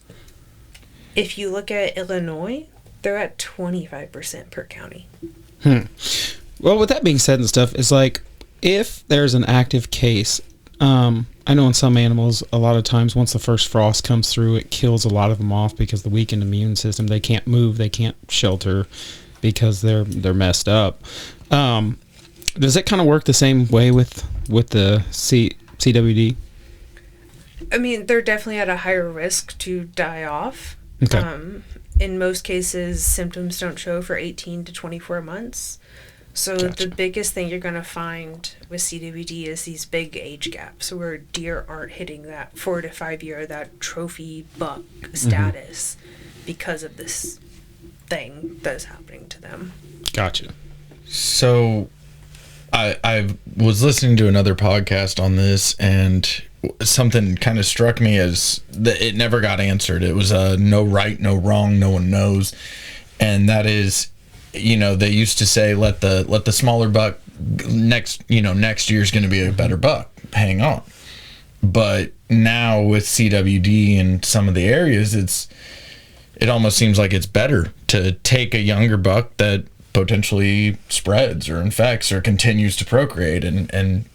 [SPEAKER 4] If you look at Illinois, they're at 25% per county.
[SPEAKER 1] Well, with that being said and stuff, it's like if there's an active case, I know in some animals, a lot of times once the first frost comes through, it kills a lot of them off because the weakened immune system, they can't move, they can't shelter because they're messed up. Does it kind of work the same way with the CWD?
[SPEAKER 4] I mean, they're definitely at a higher risk to die off.
[SPEAKER 1] Okay.
[SPEAKER 4] In most cases, symptoms don't show for 18 to 24 months. So
[SPEAKER 1] Gotcha.
[SPEAKER 4] the biggest thing you're going to find with CWD is these big age gaps where deer aren't hitting that 4 to 5 year, that trophy buck status because of this thing that is happening to them.
[SPEAKER 1] Gotcha.
[SPEAKER 3] So I was listening to another podcast on this, and something kind of struck me as that it never got answered. It was no right, no wrong, no one knows. And that is, they used to say, let the smaller buck next year's going to be a better buck. Hang on. But now with CWD in some of the areas, it almost seems like it's better to take a younger buck that potentially spreads or infects or continues to procreate and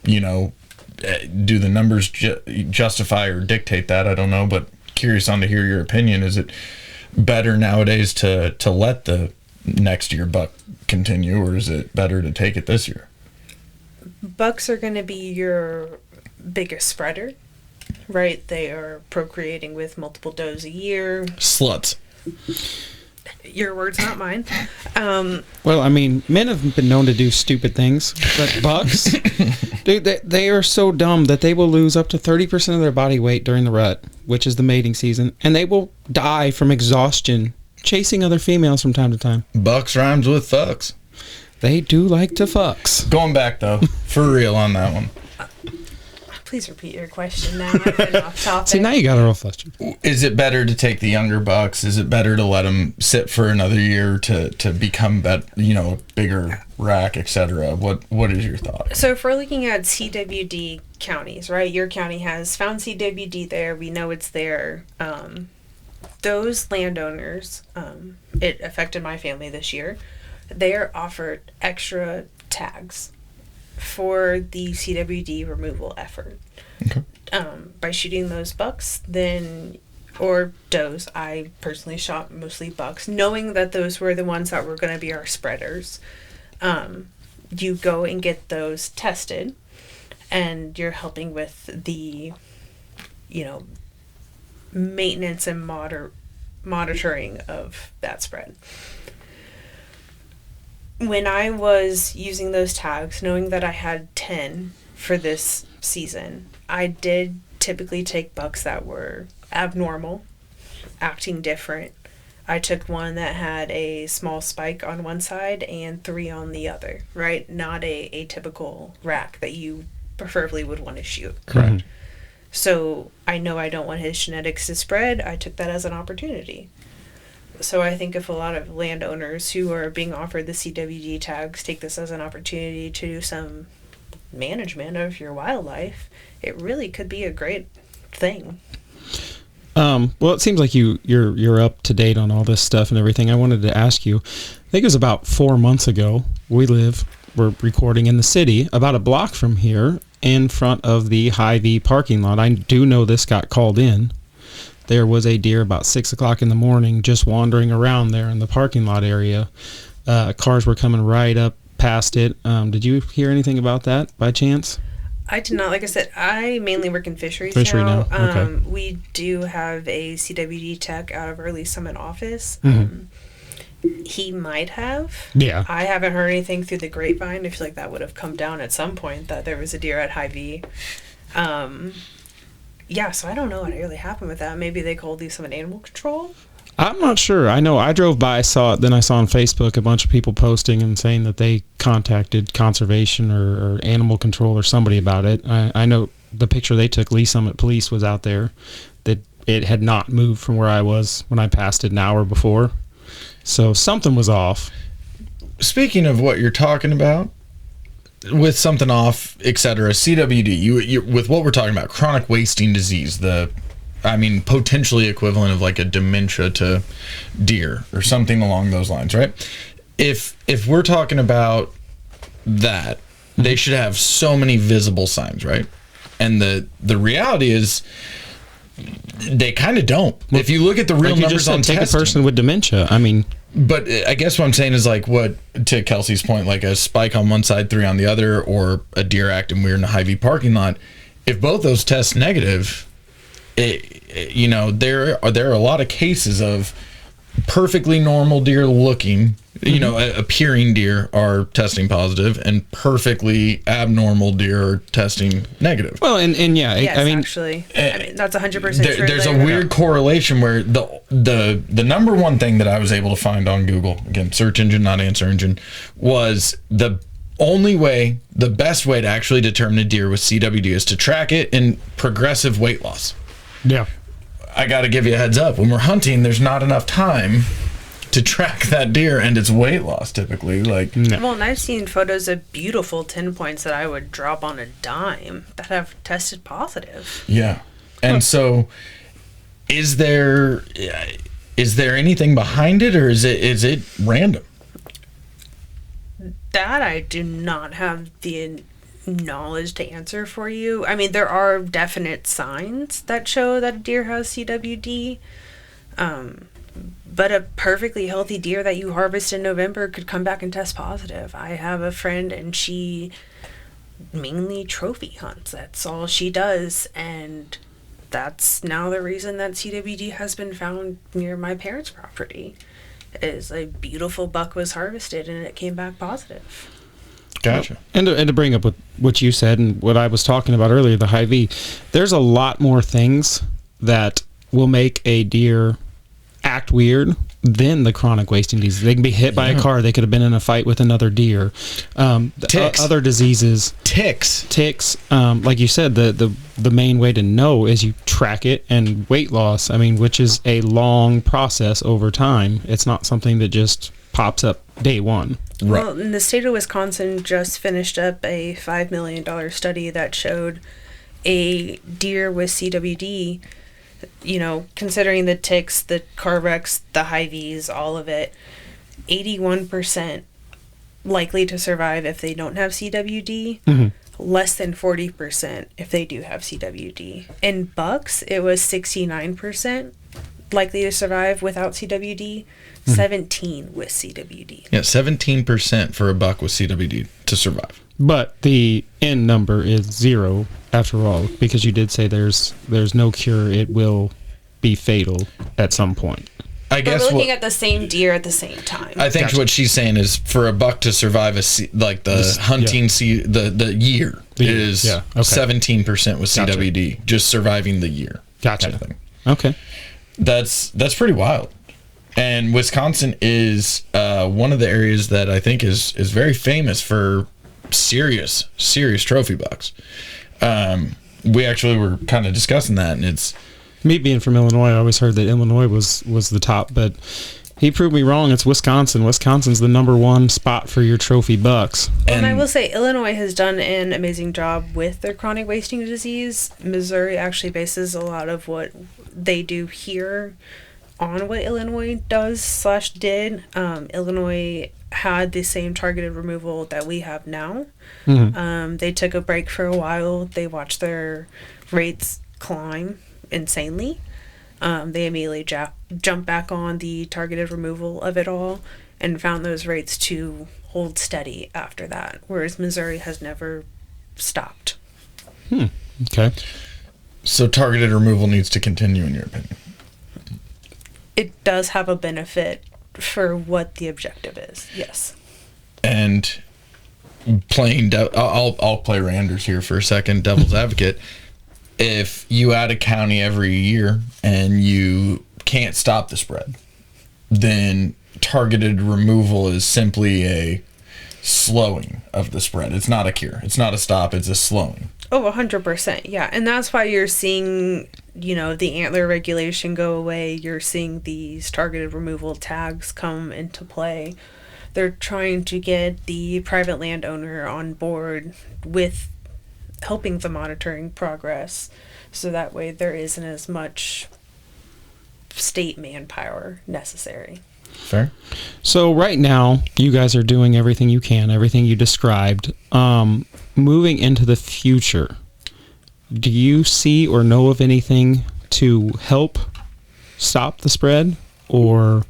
[SPEAKER 3] do the numbers justify or dictate that? I don't know, but curious on to hear your opinion. Is it better nowadays to let the next year buck continue, or is it better to take it this year?
[SPEAKER 4] Bucks are going to be your biggest spreader, right? They are procreating with multiple does a year.
[SPEAKER 3] Sluts.
[SPEAKER 4] Your words, not mine.
[SPEAKER 1] Well, I mean, men have been known to do stupid things, but bucks, dude, they are so dumb that they will lose up to 30% of their body weight during the rut, which is the mating season, and they will die from exhaustion chasing other females from time to time.
[SPEAKER 3] Bucks rhymes with fucks.
[SPEAKER 1] They do like to fucks.
[SPEAKER 3] Going back though, for real on that one.
[SPEAKER 4] Please repeat your question now. I've been off topic.
[SPEAKER 1] See, now you got it all flustered.
[SPEAKER 3] Is it better to take the younger bucks? Is it better to let them sit for another year to become a bigger rack, etc.? What is your thought?
[SPEAKER 4] So if we're looking at CWD counties, right? Your county has found CWD there. We know it's there. Those landowners, it affected my family this year. They are offered extra tags for the CWD removal effort.
[SPEAKER 3] Okay.
[SPEAKER 4] By shooting those bucks, or does, I personally shot mostly bucks, knowing that those were the ones that were going to be our spreaders. You go and get those tested, and you're helping with the, maintenance and monitoring of that spread. When I was using those tags, knowing that I had 10 for this season, I did typically take bucks that were abnormal, acting different, I took one that had a small spike on one side and 3 on the other, right? Not a typical rack that you preferably would want to shoot.
[SPEAKER 1] Correct.
[SPEAKER 4] So I know I don't want his genetics to spread. I took that as an opportunity. So I think if a lot of landowners who are being offered the CWD tags take this as an opportunity to do some management of your wildlife, it really could be a great thing.
[SPEAKER 1] Well, it seems like you're up to date on all this stuff and everything. I wanted to ask you, I think it was about 4 months ago, we're recording in the city, about a block from here, in front of the Hy-Vee parking lot. I do know this got called in. There was a deer about 6 o'clock in the morning just wandering around there in the parking lot area. Cars were coming right up past it. Did you hear anything about that by chance?
[SPEAKER 4] I did not. Like I said, I mainly work in fisheries
[SPEAKER 1] Fishery
[SPEAKER 4] now.
[SPEAKER 1] now, okay.
[SPEAKER 4] We do have a CWD tech out of Early Summit office. He might have.
[SPEAKER 1] Yeah.
[SPEAKER 4] I haven't heard anything through the grapevine. I feel like that would have come down at some point that there was a deer at Hy-Vee. Yeah, so I don't know what really happened with that. Maybe they called these someone animal control.
[SPEAKER 1] I'm not sure. I know I drove by, saw it, then I saw on Facebook a bunch of people posting and saying that they contacted conservation or animal control or somebody about it. I know the picture they took, Lee Summit Police was out there, that it had not moved from where I was when I passed it an hour before. So something was off.
[SPEAKER 3] Speaking of what you're talking about, with something off, etc., CWD, you with what we're talking about, chronic wasting disease, potentially equivalent of like a dementia to deer or something along those lines, right? If we're talking about that, they should have so many visible signs, right? And the reality is they kind of don't. If you look at the real
[SPEAKER 1] like
[SPEAKER 3] numbers on
[SPEAKER 1] take
[SPEAKER 3] testing,
[SPEAKER 1] a person with dementia,
[SPEAKER 3] but I guess what I'm saying is like what, to Kelsey's point, like a spike on one side, 3 on the other, or a deer acting weird in a Hy-Vee parking lot. If both those test negative, there are a lot of cases of perfectly normal deer looking, appearing deer are testing positive, and perfectly abnormal deer are testing negative.
[SPEAKER 1] Well, and yeah,
[SPEAKER 4] Yes,
[SPEAKER 1] I mean,
[SPEAKER 4] actually. That's 100% true.
[SPEAKER 3] There's a weird correlation where the number one thing that I was able to find on Google, again, search engine, not answer engine, was the best way to actually determine a deer with CWD is to track it in progressive weight loss.
[SPEAKER 1] yeah.
[SPEAKER 3] I got to give you a heads up. When we're hunting, there's not enough time to track that deer and its weight loss typically. Like,
[SPEAKER 4] Well, and I've seen photos of beautiful 10 points that I would drop on a dime that have tested positive.
[SPEAKER 3] yeah. And so is there anything behind it, or is it random?
[SPEAKER 4] That I do not have the knowledge to answer for you. I mean, there are definite signs that show that a deer has CWD. But a perfectly healthy deer that you harvest in November could come back and test positive. I have a friend and she mainly trophy hunts. That's all she does. And that's now the reason that CWD has been found near my parents' property. Is a beautiful buck was harvested and it came back positive.
[SPEAKER 3] Gotcha.
[SPEAKER 1] And to bring up what you said and what I was talking about earlier, the Hy-Vee, there's a lot more things that will make a deer act weird than the chronic wasting disease. They can be hit by a car. They could have been in a fight with another deer.
[SPEAKER 3] Ticks.
[SPEAKER 1] Other diseases.
[SPEAKER 3] Ticks.
[SPEAKER 1] Like you said, the main way to know is you track it, and weight loss, which is a long process over time. It's not something that just pops up day one.
[SPEAKER 3] Right.
[SPEAKER 4] Well, the state of Wisconsin just finished up a $5 million study that showed a deer with CWD, considering the ticks, the car wrecks, the Hy-Vees, all of it, 81% likely to survive if they don't have CWD, less than 40% if they do have CWD. In bucks, it was 69% likely to survive without CWD, 17 with CWD.
[SPEAKER 3] Yeah, 17% for a buck with CWD to survive.
[SPEAKER 1] But the end number is 0 after all, because you did say there's no cure. It will be fatal at some point.
[SPEAKER 3] I
[SPEAKER 4] But
[SPEAKER 3] guess
[SPEAKER 4] we're looking at the same deer at the same time.
[SPEAKER 3] I think
[SPEAKER 1] Gotcha.
[SPEAKER 3] what she's saying is for a buck to survive hunting the year is 17% with CWD, just surviving the year.
[SPEAKER 1] Gotcha.
[SPEAKER 3] Kind of thing.
[SPEAKER 1] Okay.
[SPEAKER 3] That's pretty wild. And Wisconsin is one of the areas that I think is very famous for serious trophy bucks. We actually were kind of discussing that, and it's
[SPEAKER 1] Me being from Illinois, I always heard that Illinois was the top, but he proved me wrong. It's Wisconsin. Wisconsin's the number one spot for your trophy bucks.
[SPEAKER 4] And I will say Illinois has done an amazing job with their chronic wasting disease. Missouri actually bases a lot of what they do here on what Illinois does/did. Illinois had the same targeted removal that we have now. They took a break for a while. They watched their rates climb insanely. They immediately jumped back on the targeted removal of it all and found those rates to hold steady after that, whereas Missouri has never stopped.
[SPEAKER 1] Okay.
[SPEAKER 3] So targeted removal needs to continue, in your opinion?
[SPEAKER 4] It does have a benefit for what the objective is, yes.
[SPEAKER 3] And I'll play Randers here for a second, devil's advocate. If you add a county every year and you can't stop the spread, then targeted removal is simply a slowing of the spread. It's not a cure. It's not a stop. It's a slowing.
[SPEAKER 4] Oh, 100%. Yeah. And that's why you're seeing, the antler regulation go away. You're seeing these targeted removal tags come into play. They're trying to get the private landowner on board with helping the monitoring progress, so that way there isn't as much state manpower necessary.
[SPEAKER 3] Fair.
[SPEAKER 1] So right now, you guys are doing everything you can, everything you described. Moving into the future, do you see or know of anything to help stop the spread, or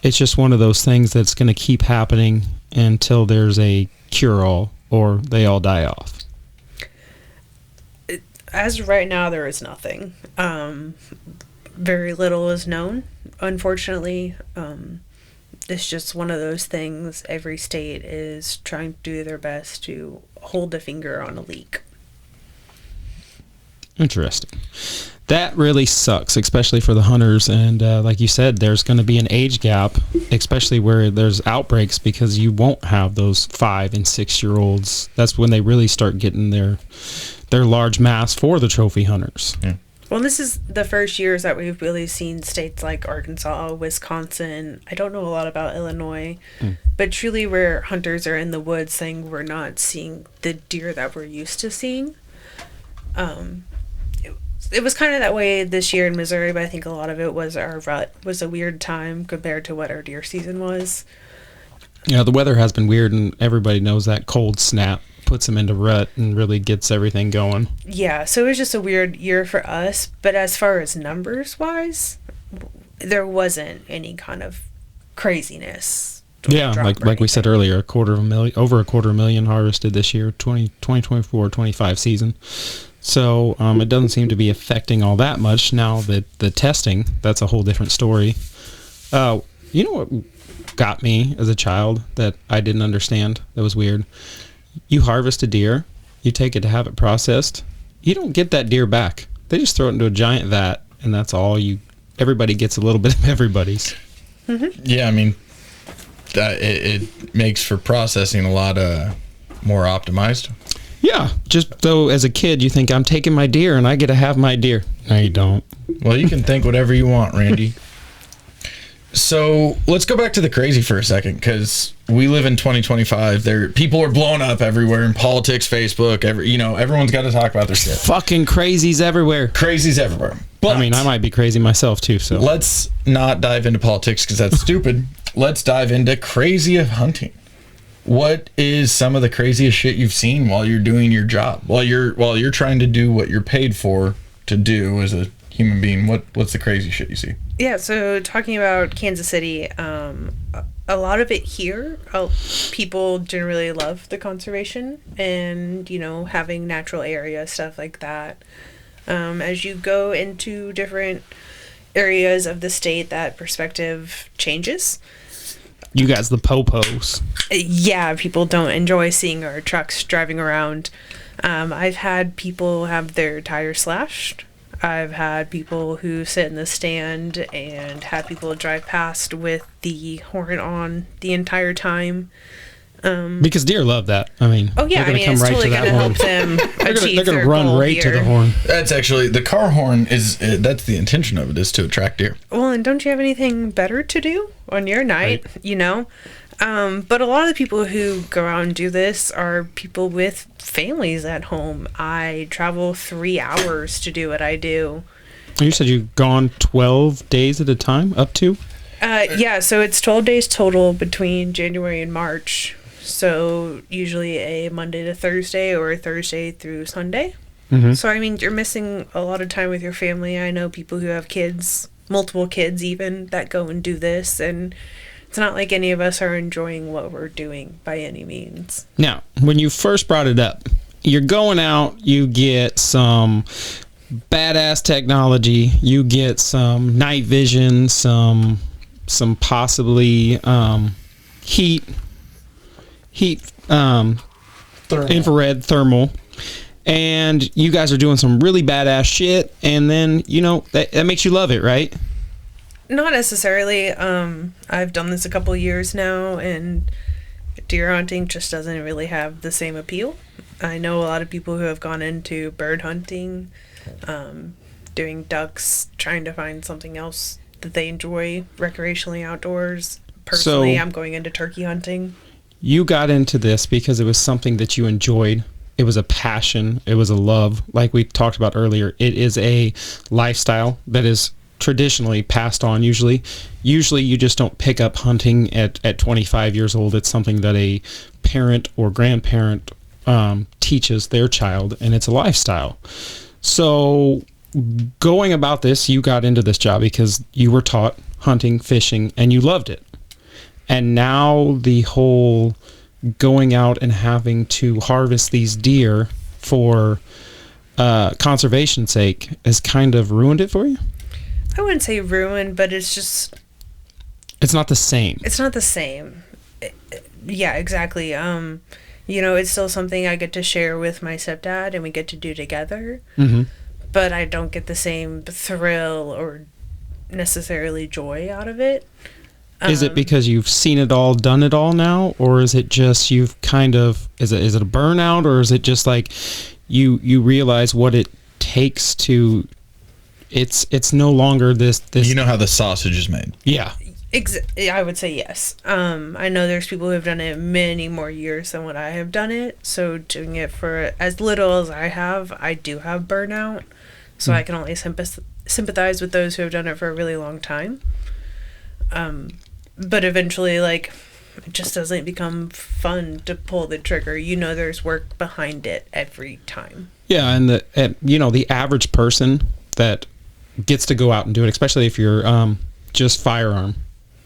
[SPEAKER 1] it's just one of those things that's going to keep happening until there's a cure-all or they all die off?
[SPEAKER 4] As of right now, there is nothing. Very little is known, unfortunately. It's just one of those things. Every state is trying to do their best to hold a finger on a leak.
[SPEAKER 1] Interesting. That really sucks, especially for the hunters. And like you said, there's going to be an age gap, especially where there's outbreaks, because you won't have those 5 and 6 year olds. That's when they really start getting their large mass for the trophy hunters.
[SPEAKER 3] Yeah.
[SPEAKER 4] Well, this is the first years that we've really seen states like Arkansas, Wisconsin. I don't know a lot about Illinois, but truly where hunters are in the woods saying we're not seeing the deer that we're used to seeing. It was kind of that way this year in Missouri, but I think a lot of it was our rut was a weird time compared to what our deer season was.
[SPEAKER 1] Yeah, the weather has been weird, and everybody knows that cold snap puts them into rut and really gets everything going.
[SPEAKER 4] Yeah, so it was just a weird year for us, but as far as numbers wise, there wasn't any kind of craziness.
[SPEAKER 1] Yeah, like we said earlier, over a quarter million harvested this year, 2024-25 season. So it doesn't seem to be affecting all that much. Now that the testing, that's a whole different story. You know what got me as a child that I didn't understand? That was weird. You harvest a deer, you take it to have it processed, you don't get that deer back. They just throw it into a giant vat, and that's all everybody gets a little bit of everybody's.
[SPEAKER 4] Mm-hmm.
[SPEAKER 3] Yeah, I mean, it makes for processing a lot more optimized.
[SPEAKER 1] Yeah, just though as a kid you think, I'm taking my deer and I get to have my deer. No, you don't.
[SPEAKER 3] Well, you can think whatever you want, Randy. So let's go back to the crazy for a second, because we live in 2025. People are blowing up everywhere in politics, Facebook. Everyone's got to talk about their shit.
[SPEAKER 1] Fucking crazies everywhere.
[SPEAKER 3] Crazies everywhere. But
[SPEAKER 1] I mean, I might be crazy myself too. So
[SPEAKER 3] let's not dive into politics because that's stupid. Let's dive into crazy of hunting. What is some of the craziest shit you've seen while you're doing your job? While you're trying to do what you're paid for to do as a human being, what's the crazy shit you see?
[SPEAKER 4] Yeah, so talking about Kansas City, a lot of it here, people generally love the conservation and, having natural areas, stuff like that. As you go into different areas of the state, that perspective changes.
[SPEAKER 1] You guys, the popos.
[SPEAKER 4] Yeah, people don't enjoy seeing our trucks driving around. I've had people have their tires slashed. I've had people who sit in the stand and have people drive past with the horn on the entire time.
[SPEAKER 1] Because deer love that. I mean,
[SPEAKER 4] Oh yeah,
[SPEAKER 1] they're
[SPEAKER 4] I
[SPEAKER 1] gonna
[SPEAKER 4] mean,
[SPEAKER 1] come
[SPEAKER 4] it's
[SPEAKER 1] right
[SPEAKER 4] totally
[SPEAKER 1] to
[SPEAKER 4] going
[SPEAKER 1] that
[SPEAKER 4] to
[SPEAKER 1] horn.
[SPEAKER 4] help them achieve
[SPEAKER 1] They're gonna
[SPEAKER 4] their
[SPEAKER 1] run
[SPEAKER 4] goal
[SPEAKER 1] right to
[SPEAKER 4] here.
[SPEAKER 1] the horn.
[SPEAKER 3] That's actually the car horn is that's the intention of it, is to attract deer.
[SPEAKER 4] Well, and don't you have anything better to do on your night,
[SPEAKER 1] Right.
[SPEAKER 4] you know? But a lot of the people who go out and do this are people with families at home. I travel 3 hours to do what I do.
[SPEAKER 1] You said you've gone 12 days at a time, up to?
[SPEAKER 4] Yeah, so it's 12 days total between January and March. So usually a Monday to Thursday or a Thursday through Sunday. So, I mean, you're missing a lot of time with your family. I know people who have kids, multiple kids even, that go and do this. And it's not like any of us are enjoying what we're doing by any means.
[SPEAKER 1] Now, when you first brought it up, you're going out, you get some badass technology, you get some night vision, some possibly heat, infrared thermal, and you guys are doing some really badass shit, and then, you know, that makes you love it, right?
[SPEAKER 4] Not necessarily. I've done this a couple years now, and deer hunting just doesn't really have the same appeal. I know a lot of people who have gone into bird hunting, doing ducks, trying to find something else that they enjoy recreationally outdoors. Personally,
[SPEAKER 1] So-
[SPEAKER 4] I'm going into turkey hunting.
[SPEAKER 1] You got into this because it was something that you enjoyed. It was a passion. It was a love. Like we talked about earlier, it is a lifestyle that is traditionally passed on. Usually you just don't pick up hunting at 25 years old. It's something that a parent or grandparent teaches their child, and it's a lifestyle. So going about this, you got into this job because you were taught hunting, fishing, and you loved it. And now the whole going out and having to harvest these deer for conservation's sake has kind of ruined it for you?
[SPEAKER 4] I wouldn't say ruined, but it's just,
[SPEAKER 1] It's not the same.
[SPEAKER 4] it's not the same. Yeah, exactly. You know, it's still something I get to share with my stepdad and we get to do together. But I don't get the same thrill or necessarily joy out of it.
[SPEAKER 1] Is it because you've seen it all, done it all now, or is it just you've kind of is it a burnout, or is it just like you realize what it takes to? It's no longer this.
[SPEAKER 3] You know how the sausage is made.
[SPEAKER 1] Yeah.
[SPEAKER 4] I would say yes. I know there's people who have done it many more years than what I have done it. So doing it for as little as I do have burnout. So I can only sympathize with those who have done it for a really long time. But eventually, like, it just doesn't become fun to pull the trigger. You know, there's work behind it every time.
[SPEAKER 1] Yeah, and the average person that gets to go out and do it, especially if you're just firearm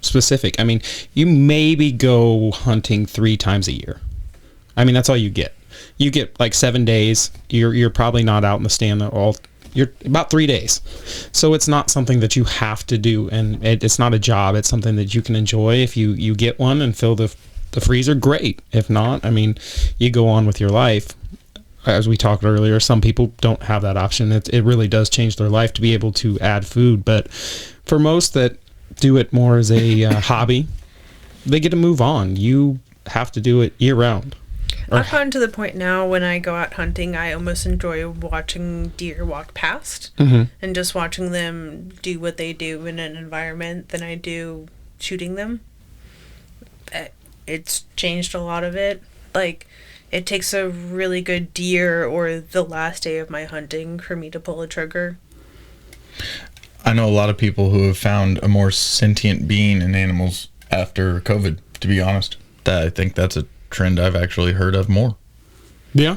[SPEAKER 1] specific. I mean, you maybe go hunting 3 times a year. I mean, that's all you get. You get like 7 days. You're probably not out in the stand you're about 3 days. So it's not something that you have to do, and it's not a job. It's something that you can enjoy. If you get one and fill the freezer, great. If not, I mean, you go on with your life. As we talked earlier, some people don't have that option. It really does change their life to be able to add food. But for most that do it more as a hobby, they get to move on. You have to do it year round.
[SPEAKER 4] I've gotten to the point now when I go out hunting, I almost enjoy watching deer walk past and just watching them do what they do in an environment than I do shooting them. It's changed a lot of it. Like, it takes a really good deer or the last day of my hunting for me to pull a trigger.
[SPEAKER 3] I know a lot of people who have found a more sentient being in animals after COVID, to be honest. I think that's a trend I've actually heard of more.
[SPEAKER 1] Yeah.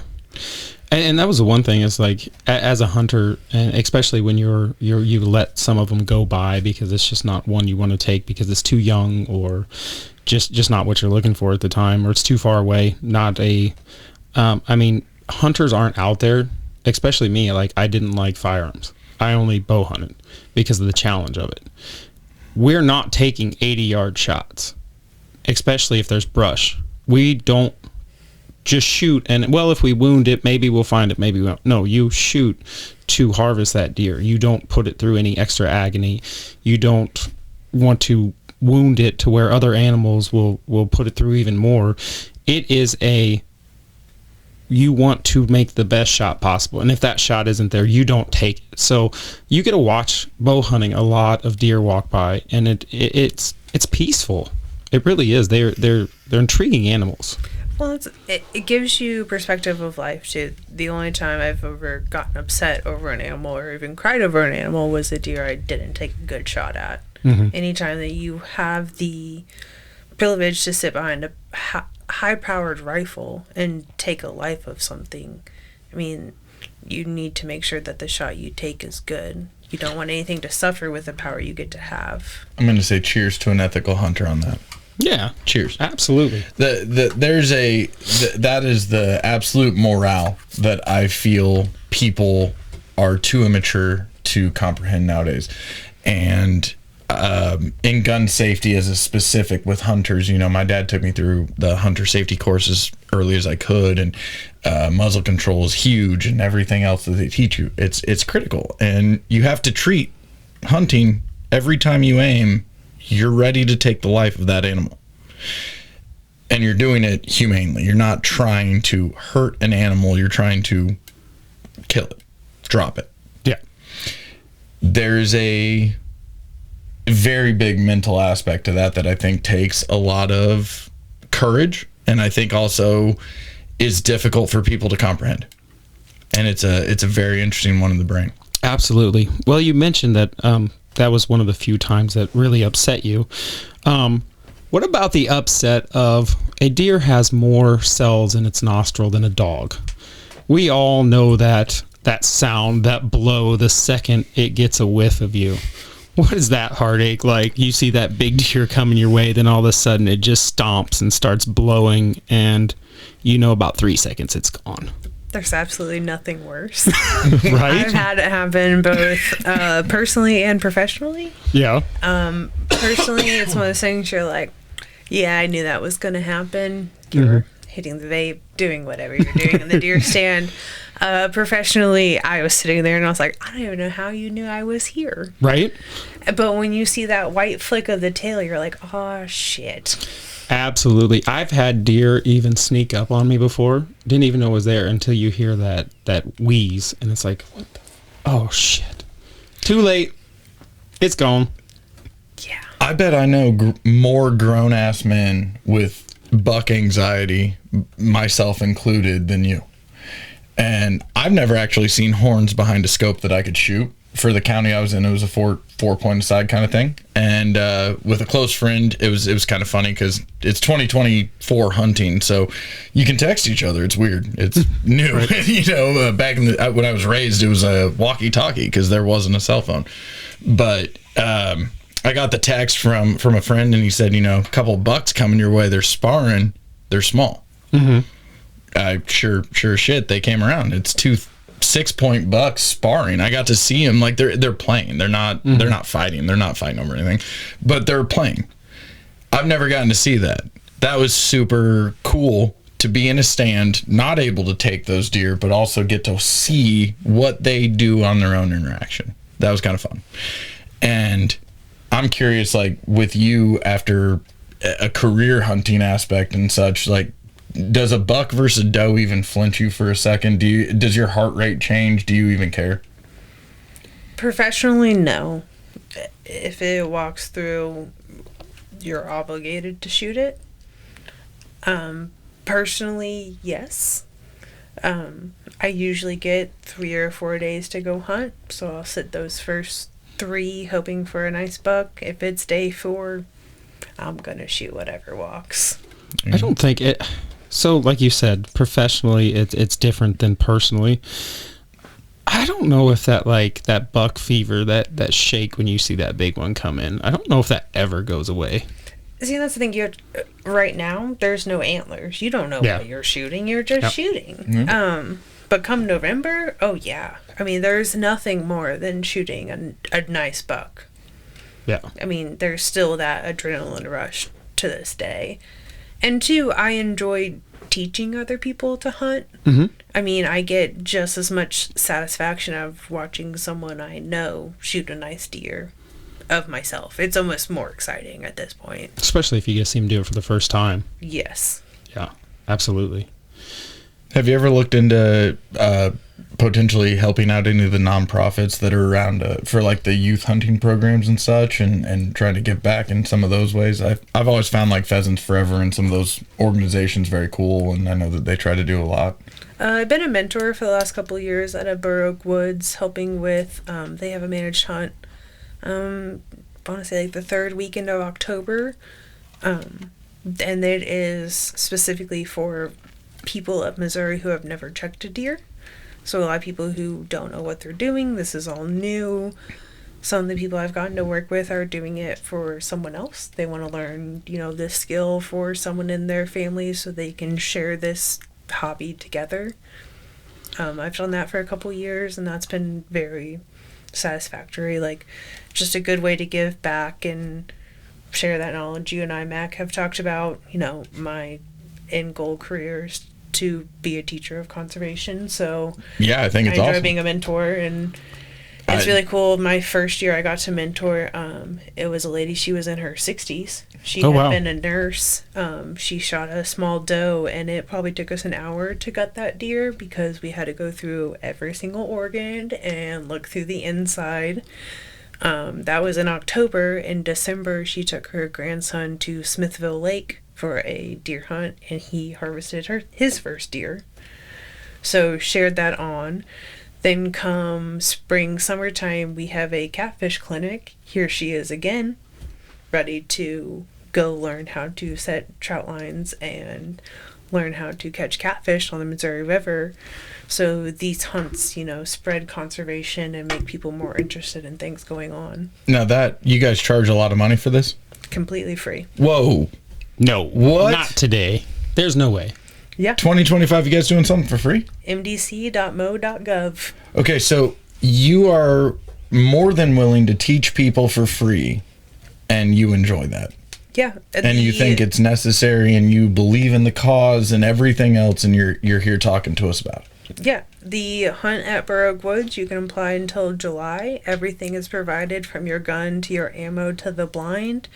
[SPEAKER 1] And that was the one thing is like as a hunter, and especially when you let some of them go by because it's just not one you want to take because it's too young or just not what you're looking for at the time, or it's too far away. I mean, hunters aren't out there, especially me. Like, I didn't like firearms. I only bow hunted because of the challenge of it. We're not taking 80-yard shots, especially if there's brush. We don't just shoot and, well, if we wound it, maybe we'll find it, maybe we won't. No, you shoot to harvest that deer. You don't put it through any extra agony. You don't want to wound it to where other animals will put it through even more. It is you want to make the best shot possible, and if that shot isn't there, you don't take it. So you get to watch bow hunting a lot of deer walk by, and it's peaceful. It really is. They're intriguing animals.
[SPEAKER 4] Well, it gives you perspective of life too. The only time I've ever gotten upset over an animal or even cried over an animal was a deer I didn't take a good shot at. Anytime that you have the privilege to sit behind a high-powered rifle and take a life of something, I mean, you need to make sure that the shot you take is good. You don't want anything to suffer with the power you get to have.
[SPEAKER 3] I'm going to say cheers to an ethical hunter on that.
[SPEAKER 1] Yeah,
[SPEAKER 3] cheers.
[SPEAKER 1] Absolutely.
[SPEAKER 3] That is the absolute morale that I feel people are too immature to comprehend nowadays. And in gun safety as a specific with hunters, my dad took me through the hunter safety course as early as I could, and muzzle control is huge, and everything else that they teach you, it's critical. And you have to treat hunting every time you aim, you're ready to take the life of that animal. And you're doing it humanely. You're not trying to hurt an animal. You're trying to kill it, drop it.
[SPEAKER 1] Yeah.
[SPEAKER 3] There's a very big mental aspect to that I think takes a lot of courage, and I think also is difficult for people to comprehend. And it's a very interesting one in the brain.
[SPEAKER 1] Absolutely. Well, you mentioned that that was one of the few times that really upset you. What about the upset of a deer has more cells in its nostril than a dog? We all know that sound, that blow, the second it gets a whiff of you. What is that heartache like? You see that big deer coming your way, then all of a sudden it just stomps and starts blowing, and about 3 seconds it's gone.
[SPEAKER 4] There's absolutely nothing worse.
[SPEAKER 1] Right?
[SPEAKER 4] I've had it happen both personally and professionally.
[SPEAKER 1] Yeah.
[SPEAKER 4] Personally, it's one of those things you're like, yeah, I knew that was going to happen. You're hitting the vape, doing whatever you're doing in the deer stand. Professionally, I was sitting there and I was like, I don't even know how you knew I was here.
[SPEAKER 1] Right?
[SPEAKER 4] But when you see that white flick of the tail, you're like, oh, shit.
[SPEAKER 1] Absolutely. I've had deer even sneak up on me before. Didn't even know it was there until you hear that wheeze. And it's like, what the oh, shit. Too late. It's gone.
[SPEAKER 4] Yeah.
[SPEAKER 3] I bet I know more grown-ass men with buck anxiety, myself included, than you. And I've never actually seen horns behind a scope that I could shoot. For the county I was in, it was a four-point aside kind of thing. And with a close friend, it was kind of funny because it's 2024 hunting, so you can text each other. It's weird. It's new. Right. Back in when I was raised, it was a walkie-talkie because there wasn't a cell phone. But I got the text from a friend, and he said, a couple of bucks coming your way. They're sparring. They're small. Sure as shit, they came around. It's 2 6-point bucks sparring. I got to see them. Like they're playing. They're not fighting. They're not fighting over anything, but they're playing. I've never gotten to see that. That was super cool to be in a stand, not able to take those deer, but also get to see what they do on their own interaction. That was kind of fun. And I'm curious, like with you after a career hunting aspect and such, like, does a buck versus a doe even flinch you for a second? Does your heart rate change? Do you even care?
[SPEAKER 4] Professionally, no. If it walks through, you're obligated to shoot it. Personally, yes. I usually get 3 or 4 days to go hunt, so I'll sit those first 3 hoping for a nice buck. If it's day 4, I'm gonna shoot whatever walks.
[SPEAKER 1] I don't think it. So, like you said, professionally, it's different than personally. I don't know if that buck fever, that shake when you see that big one come in, I don't know if that ever goes away.
[SPEAKER 4] See, that's the thing. Right now, there's no antlers. You don't know what you're shooting. You're just shooting. Mm-hmm. But come November, oh yeah. I mean, there's nothing more than shooting a nice buck.
[SPEAKER 1] Yeah.
[SPEAKER 4] I mean, there's still that adrenaline rush to this day. And 2, I enjoyed teaching other people to hunt. I mean, I get just as much satisfaction of watching someone I know shoot a nice deer of myself. It's almost more exciting at this point.
[SPEAKER 1] Especially if you get to see them do it for the first time.
[SPEAKER 4] Yes.
[SPEAKER 1] Yeah, absolutely.
[SPEAKER 3] Have you ever looked into potentially helping out any of the nonprofits that are around for like the youth hunting programs and such, and trying to give back in some of those ways? I've always found like Pheasants Forever and some of those organizations very cool, and I know that they try to do a lot.
[SPEAKER 4] I've been a mentor for the last couple of years at a Burr Oak Woods, helping with, they have a managed hunt. I want to say like the third weekend of October. And it is specifically for people of Missouri who have never checked a deer. So a lot of people who don't know what they're doing. This is all new. Some of the people I've gotten to work with are doing it for someone else. They want to learn, this skill for someone in their family so they can share this hobby together. I've done that for a couple years, and that's been very satisfactory. Like, just a good way to give back and share that knowledge. You and I, Mac, have talked about, my end goal career is to be a teacher of conservation. So
[SPEAKER 3] yeah, I think it's
[SPEAKER 4] I enjoy
[SPEAKER 3] awesome.
[SPEAKER 4] being a mentor, and it's really cool. My first year I got to mentor, it was a lady. She was in her 60s. She had been a nurse. She shot a small doe, and it probably took us an hour to gut that deer because we had to go through every single organ and look through the inside. That was in October. In December, she took her grandson to Smithville Lake for a deer hunt, and he harvested his first deer. So shared that on. Then come spring, summertime, we have a catfish clinic. Here she is again, ready to go learn how to set trout lines and learn how to catch catfish on the Missouri River. So these hunts, spread conservation and make people more interested in things going on.
[SPEAKER 3] Now that you guys charge a lot of money for this?
[SPEAKER 4] Completely free.
[SPEAKER 3] Whoa.
[SPEAKER 1] No.
[SPEAKER 3] What?
[SPEAKER 1] Not today. There's no way.
[SPEAKER 4] Yeah.
[SPEAKER 3] 2025, you guys doing something for free?
[SPEAKER 4] mdc.mo.gov.
[SPEAKER 3] Okay, so you are more than willing to teach people for free, and you enjoy that.
[SPEAKER 4] Yeah.
[SPEAKER 3] And you think it's necessary, and you believe in the cause and everything else, and you're here talking to us about it.
[SPEAKER 4] Yeah. The hunt at Burr Oak Woods, you can apply until July. Everything is provided from your gun to your ammo to the blind.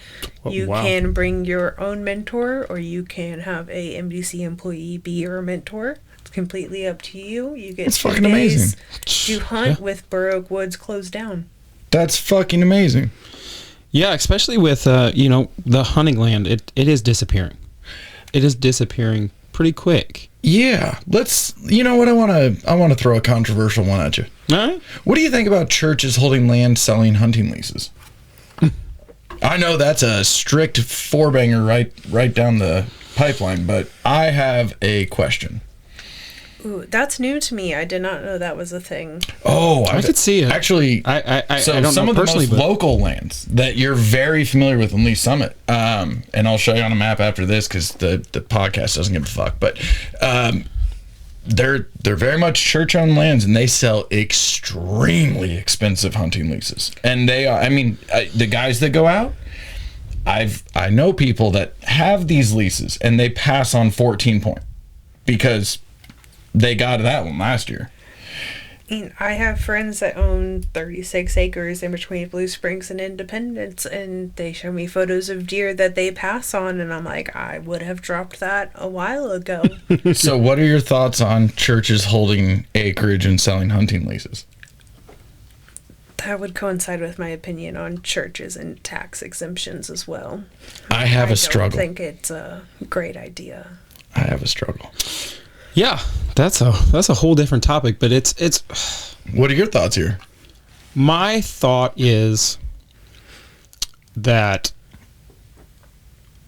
[SPEAKER 4] You can bring your own mentor, or you can have a MDC employee be your mentor. It's completely up to you. You get
[SPEAKER 3] That's
[SPEAKER 4] 2
[SPEAKER 3] fucking
[SPEAKER 4] days
[SPEAKER 3] amazing.
[SPEAKER 4] to hunt with Burr Oak Woods closed down.
[SPEAKER 3] That's fucking amazing.
[SPEAKER 1] Yeah, especially with, the hunting land. It is disappearing. It is disappearing pretty quick.
[SPEAKER 3] Yeah, you know what, I want to throw a controversial one at you.
[SPEAKER 1] All right.
[SPEAKER 3] What do you think about churches holding land selling hunting leases? I know that's a strict four-banger right down the pipeline, but I have a question.
[SPEAKER 4] Ooh, that's new to me. I did not know that was a thing.
[SPEAKER 3] Oh,
[SPEAKER 1] I could see it.
[SPEAKER 3] Actually,
[SPEAKER 1] I don't
[SPEAKER 3] some
[SPEAKER 1] know
[SPEAKER 3] of the
[SPEAKER 1] personally,
[SPEAKER 3] most
[SPEAKER 1] but
[SPEAKER 3] local lands that you're very familiar with in Lee Summit, and I'll show you on a map after this because the podcast doesn't give a fuck, but they're very much church-owned lands, and they sell extremely expensive hunting leases. And they are, the guys that go out, I know people that have these leases, and they pass on 14 point because they got that one last year.
[SPEAKER 4] I have friends that own 36 acres in between Blue Springs and Independence, and they show me photos of deer that they pass on, and I'm like, I would have dropped that a while ago.
[SPEAKER 3] So what are your thoughts on churches holding acreage and selling hunting leases?
[SPEAKER 4] That would coincide with my opinion on churches and tax exemptions as well.
[SPEAKER 3] I have a struggle.
[SPEAKER 4] I don't think it's a great idea.
[SPEAKER 3] I have a struggle.
[SPEAKER 1] yeah, that's a whole different topic, but it's
[SPEAKER 3] What are your thoughts here?
[SPEAKER 1] my thought is that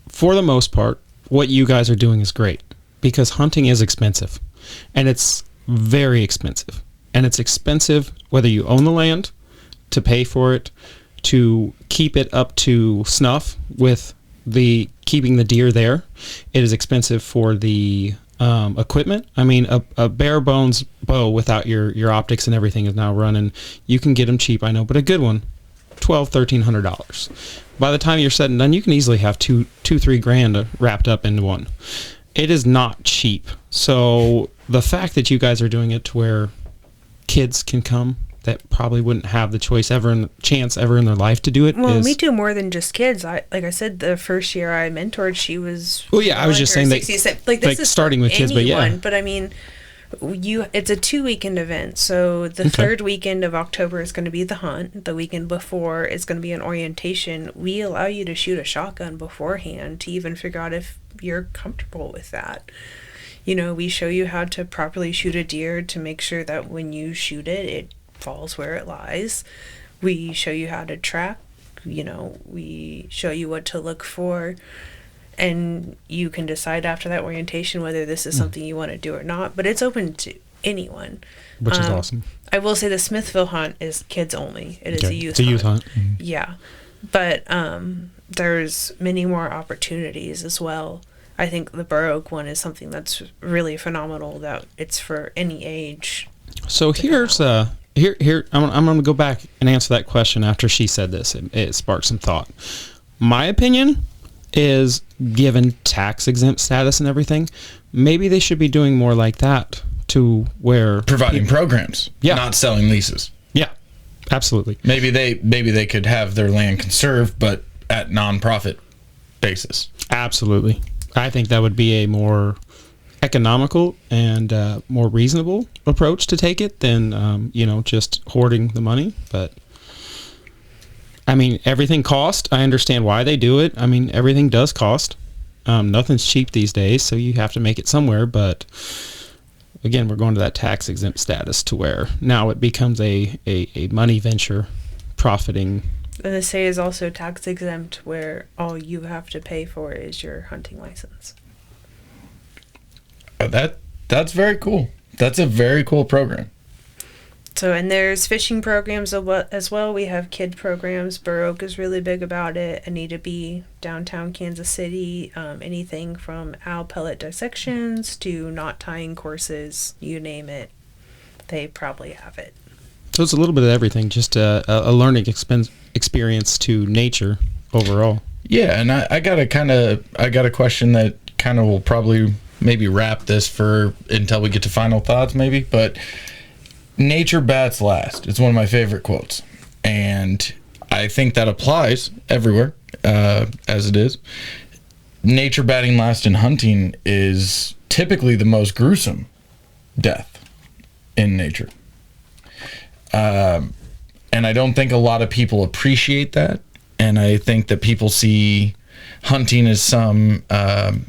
[SPEAKER 1] for the most part, what you guys are doing is great because hunting is expensive, and it's very expensive, and it's expensive whether you own the land to pay for it, to keep it up to snuff with the keeping the deer there. It is expensive for the equipment. I mean, a bare bones bow without your optics and everything is now running. You can get them cheap, I know, but a good one, $1,200-$1,300. By the time you're said and done, you can easily have $2,000-$3,000 wrapped up into one. it is not cheap. So the fact that you guys are doing it to where kids can come that probably wouldn't have the chance ever in their life to do it.
[SPEAKER 4] Well, we do more than just kids. Like I said, the first year I mentored, she was.
[SPEAKER 1] Well, yeah, I was just saying that.
[SPEAKER 4] This is
[SPEAKER 1] starting with kids, but yeah.
[SPEAKER 4] But I mean, it's a 2-weekend event. So the third weekend of October is going to be the hunt. The weekend before is going to be an orientation. We allow you to shoot a shotgun beforehand to even figure out if you're comfortable with that. We show you how to properly shoot a deer to make sure that when you shoot it, it falls where it lies. We show you how to track. We show you what to look for. And you can decide after that orientation whether this is something you want to do or not. But it's open to anyone.
[SPEAKER 1] Which is awesome.
[SPEAKER 4] I will say the Smithville hunt is kids only. It is a youth
[SPEAKER 1] hunt. It's a youth hunt.
[SPEAKER 4] Mm-hmm. Yeah. But there's many more opportunities as well. I think the Burr Oak one is something that's really phenomenal, that it's for any age.
[SPEAKER 1] So here's here I'm going to go back and answer that question after she said this. It sparked some thought. My opinion is, given tax exempt status and everything, maybe they should be doing more like that, to where
[SPEAKER 3] providing programs, not selling leases.
[SPEAKER 1] Yeah, absolutely.
[SPEAKER 3] Maybe they could have their land conserved, but at nonprofit basis.
[SPEAKER 1] Absolutely. I think that would be a more economical and more reasonable approach to take it than just hoarding the money. But I mean, everything costs. I understand why they do it. I mean, everything does cost. Nothing's cheap these days, so you have to make it somewhere. But again, we're going to that tax exempt status to where now it becomes a money venture, profiting.
[SPEAKER 4] The say is also tax exempt, where all you have to pay for is your hunting license.
[SPEAKER 3] That's very cool. That's a very cool program.
[SPEAKER 4] So, and there's fishing programs as well. We have kid programs. Burr Oak is really big about it. Anita B, downtown Kansas City. Anything from owl pellet dissections to knot tying courses, you name it, they probably have it.
[SPEAKER 1] So it's a little bit of everything, just a learning experience to nature overall.
[SPEAKER 3] Yeah, and I got a question that kind of will probably maybe wrap this for until we get to final thoughts, maybe. But nature bats last. It's one of my favorite quotes, and I think that applies everywhere, as it is. Nature batting last in hunting is typically the most gruesome death in nature. And I don't think a lot of people appreciate that. And I think that people see hunting as some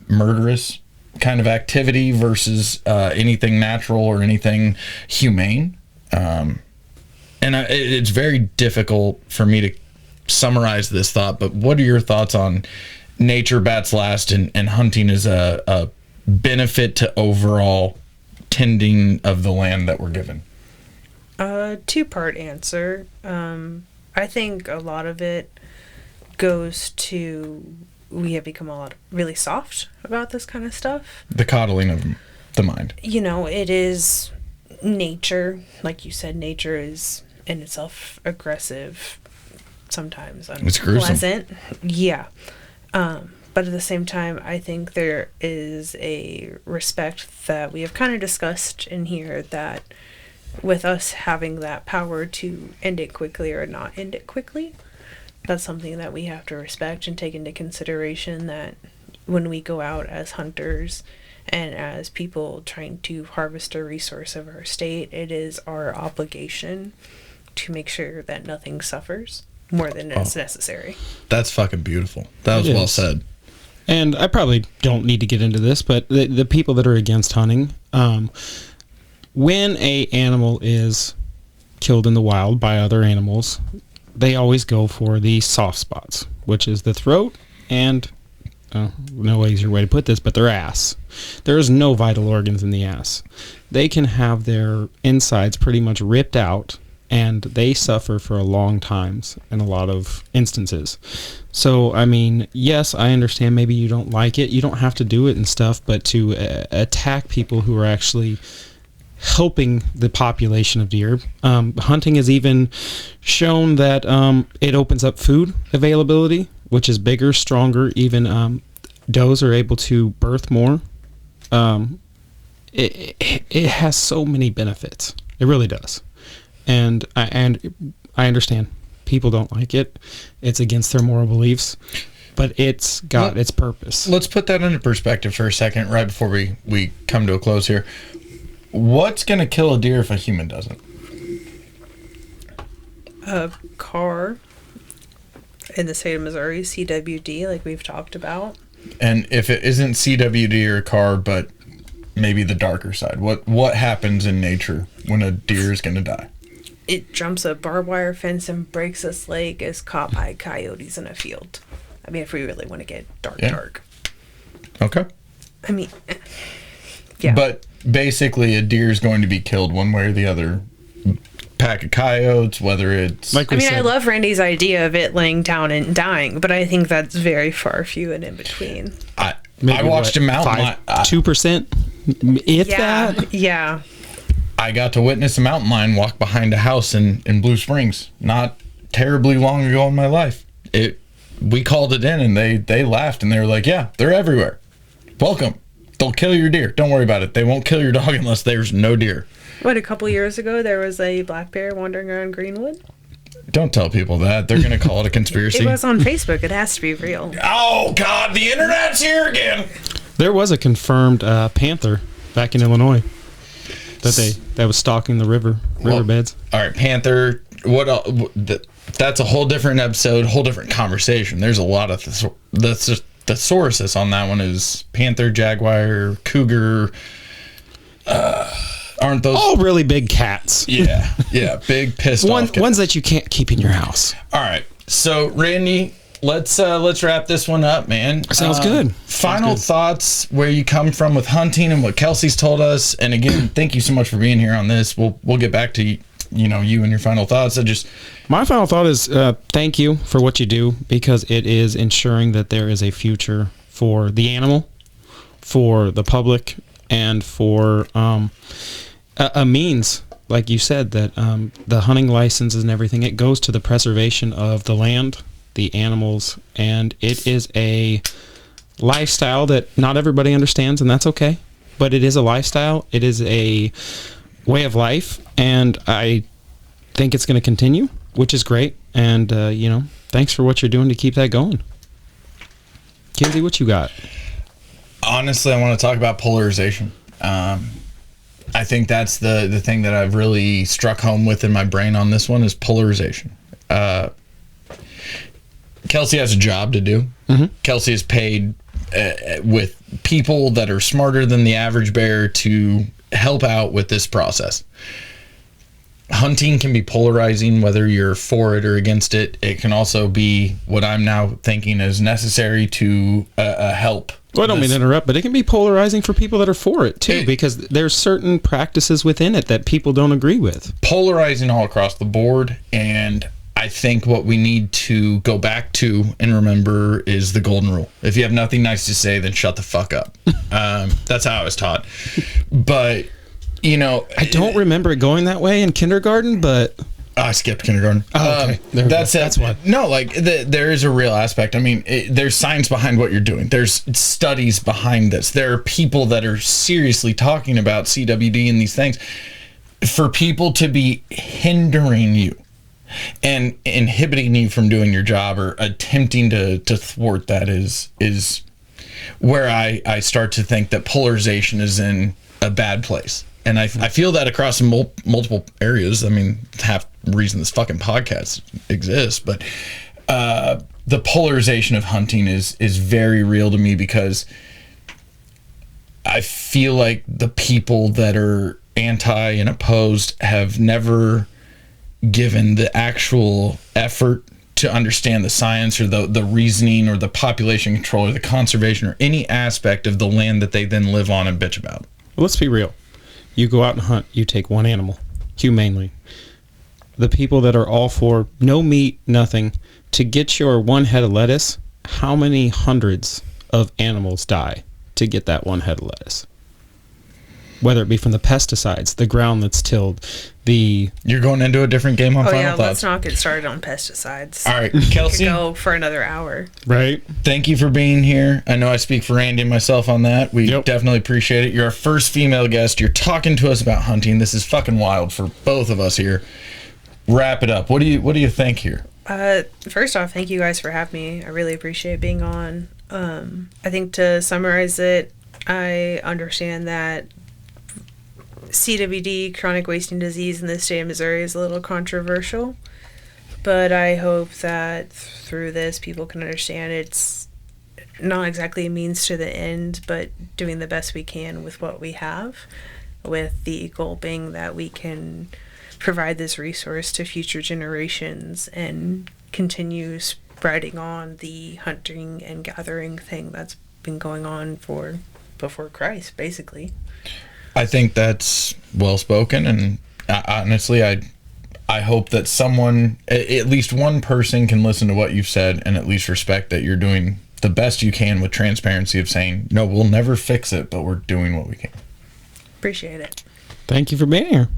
[SPEAKER 3] murderous kind of activity versus anything natural or anything humane. And it's very difficult for me to summarize this thought, but what are your thoughts on nature bats last and hunting as a benefit to overall tending of the land that we're given?
[SPEAKER 4] Two-part answer. I think a lot of it goes to, we have become really soft about this kind of stuff.
[SPEAKER 3] The coddling of the mind.
[SPEAKER 4] It is nature. Like you said, nature is in itself aggressive, sometimes unpleasant. Yeah. But at the same time, I think there is a respect that we have kind of discussed in here, that with us having that power to end it quickly or not end it quickly, that's something that we have to respect and take into consideration, that when we go out as hunters and as people trying to harvest a resource of our state, it is our obligation to make sure that nothing suffers more than is necessary. That's
[SPEAKER 3] fucking beautiful. That was well said.
[SPEAKER 1] And I probably don't need to get into this, but the people that are against hunting, when a animal is killed in the wild by other animals, they always go for the soft spots, which is the throat and, no easier way to put this, but their ass. There is no vital organs in the ass. They can have their insides pretty much ripped out, and they suffer for a long times in a lot of instances. So, I mean, yes, I understand maybe you don't like it. You don't have to do it and stuff, but to attack people who are actually helping the population of deer. Hunting has even shown that it opens up food availability, which is bigger, stronger. Even does are able to birth more it has so many benefits. It really does. And I understand people don't like it. It's against their moral beliefs, but it's got its purpose.
[SPEAKER 3] Let's put that into perspective for a second, right before we come to a close here. What's going to kill a deer if a human doesn't?
[SPEAKER 4] A car in the state of Missouri, CWD, like we've talked about.
[SPEAKER 3] And if it isn't CWD or a car, but maybe the darker side, what happens in nature when a deer is going to die?
[SPEAKER 4] It jumps a barbed wire fence and breaks its leg, is caught by coyotes in a field. I mean, if we really want to get dark.
[SPEAKER 3] Okay.
[SPEAKER 4] I mean, yeah.
[SPEAKER 3] But basically, a deer is going to be killed one way or the other. Pack of coyotes, whether it's...
[SPEAKER 1] Like
[SPEAKER 4] I
[SPEAKER 1] we
[SPEAKER 4] mean,
[SPEAKER 1] said,
[SPEAKER 4] I love Randy's idea of it laying down and dying, but I think that's very far few and in between.
[SPEAKER 3] I
[SPEAKER 1] maybe
[SPEAKER 3] watched a mountain lion.
[SPEAKER 1] 2%, if that.
[SPEAKER 4] Yeah.
[SPEAKER 3] I got to witness a mountain lion walk behind a house in Blue Springs not terribly long ago in my life. We called it in, and they laughed, and they were like, yeah, they're everywhere. Welcome. They'll kill your deer. Don't worry about it. They won't kill your dog unless there's no deer.
[SPEAKER 4] What, a couple years ago, there was a black bear wandering around Greenwood?
[SPEAKER 3] Don't tell people that. They're going to call it a conspiracy.
[SPEAKER 4] It was on Facebook. It has to be real.
[SPEAKER 3] Oh, God, the internet's here again.
[SPEAKER 1] There was a confirmed panther back in Illinois that was stalking the riverbeds.
[SPEAKER 3] All right, panther. That's a whole different episode, whole different conversation. There's a lot of that's just the sources on that one is panther, jaguar, cougar. Aren't those
[SPEAKER 1] all really big cats?
[SPEAKER 3] Yeah, big pissed off cats.
[SPEAKER 1] Ones that you can't keep in your house.
[SPEAKER 3] All right, so Randy, let's wrap this one up, man.
[SPEAKER 1] Sounds good.
[SPEAKER 3] Final thoughts where you come from with hunting and what Kelsey's told us. And again, thank you so much for being here on this. We'll get back to you and your final thoughts.
[SPEAKER 1] My final thought is thank you for what you do, because it is ensuring that there is a future for the animal, for the public, and for a means, like you said, that the hunting licenses and everything, it goes to the preservation of the land, the animals, and it is a lifestyle that not everybody understands, and that's okay. But it is a lifestyle. It is a way of life, and I think it's going to continue, which is great. And thanks for what you're doing to keep that going. Ken-Zee, what you got?
[SPEAKER 3] Honestly, I want to talk about polarization. I think that's the thing that I've really struck home with in my brain on this one is polarization. Kelsey has a job to do. Mm-hmm. Kelsey is paid with people that are smarter than the average bear to help out with this process. Hunting can be polarizing, whether you're for it or against it. It can also be what I'm now thinking is necessary to help.
[SPEAKER 1] Well, I don't mean to interrupt, but it can be polarizing for people that are for it too, because there's certain practices within it that people don't agree with.
[SPEAKER 3] Polarizing all across the board, and I think what we need to go back to and remember is the golden rule. If you have nothing nice to say, then shut the fuck up. That's how I was taught. But, I don't remember
[SPEAKER 1] it going that way in kindergarten, but...
[SPEAKER 3] I skipped kindergarten.
[SPEAKER 1] Oh, okay. That's why.
[SPEAKER 3] No, there is a real aspect. I mean, there's science behind what you're doing. There's studies behind this. There are people that are seriously talking about CWD and these things. For people to be hindering you and inhibiting you from doing your job or attempting to thwart that is where I start to think that polarization is in a bad place. And I feel that across multiple areas. I mean, half the reason this fucking podcast exists, but the polarization of hunting is very real to me, because I feel like the people that are anti and opposed have never given the actual effort to understand the science or the reasoning or the population control or the conservation or any aspect of the land that they then live on and bitch about.
[SPEAKER 1] Well, let's be real. You go out and hunt, you take one animal, humanely. The people that are all for no meat, nothing, to get your one head of lettuce, how many hundreds of animals die to get that one head of lettuce? whether it be from the pesticides, the ground that's tilled, the
[SPEAKER 3] You're going into a different game on
[SPEAKER 4] Oh
[SPEAKER 3] final
[SPEAKER 4] yeah,
[SPEAKER 3] thoughts.
[SPEAKER 4] let's not get started on pesticides.
[SPEAKER 3] All right,
[SPEAKER 4] We could
[SPEAKER 3] Kelsey,
[SPEAKER 4] go for another hour.
[SPEAKER 1] right.
[SPEAKER 3] thank you for being here. I know I speak for Randy and myself on that. We
[SPEAKER 1] Yep.
[SPEAKER 3] definitely appreciate it. You're our first female guest. You're talking to us about hunting. This is fucking wild for both of us here. Wrap it up. What do you think here?
[SPEAKER 4] First off, thank you guys for having me. I really appreciate being on. I think to summarize it, I understand that CWD, chronic wasting disease, in the state of Missouri is a little controversial, but I hope that through this people can understand it's not exactly a means to the end, but doing the best we can with what we have, with the goal being that we can provide this resource to future generations and continue spreading on the hunting and gathering thing that's been going on for before Christ, basically.
[SPEAKER 3] I think that's well spoken, and honestly, I hope that someone, at least one person, can listen to what you've said and at least respect that you're doing the best you can with transparency of saying, no, we'll never fix it, but we're doing what we can.
[SPEAKER 4] Appreciate it.
[SPEAKER 1] Thank you for being here.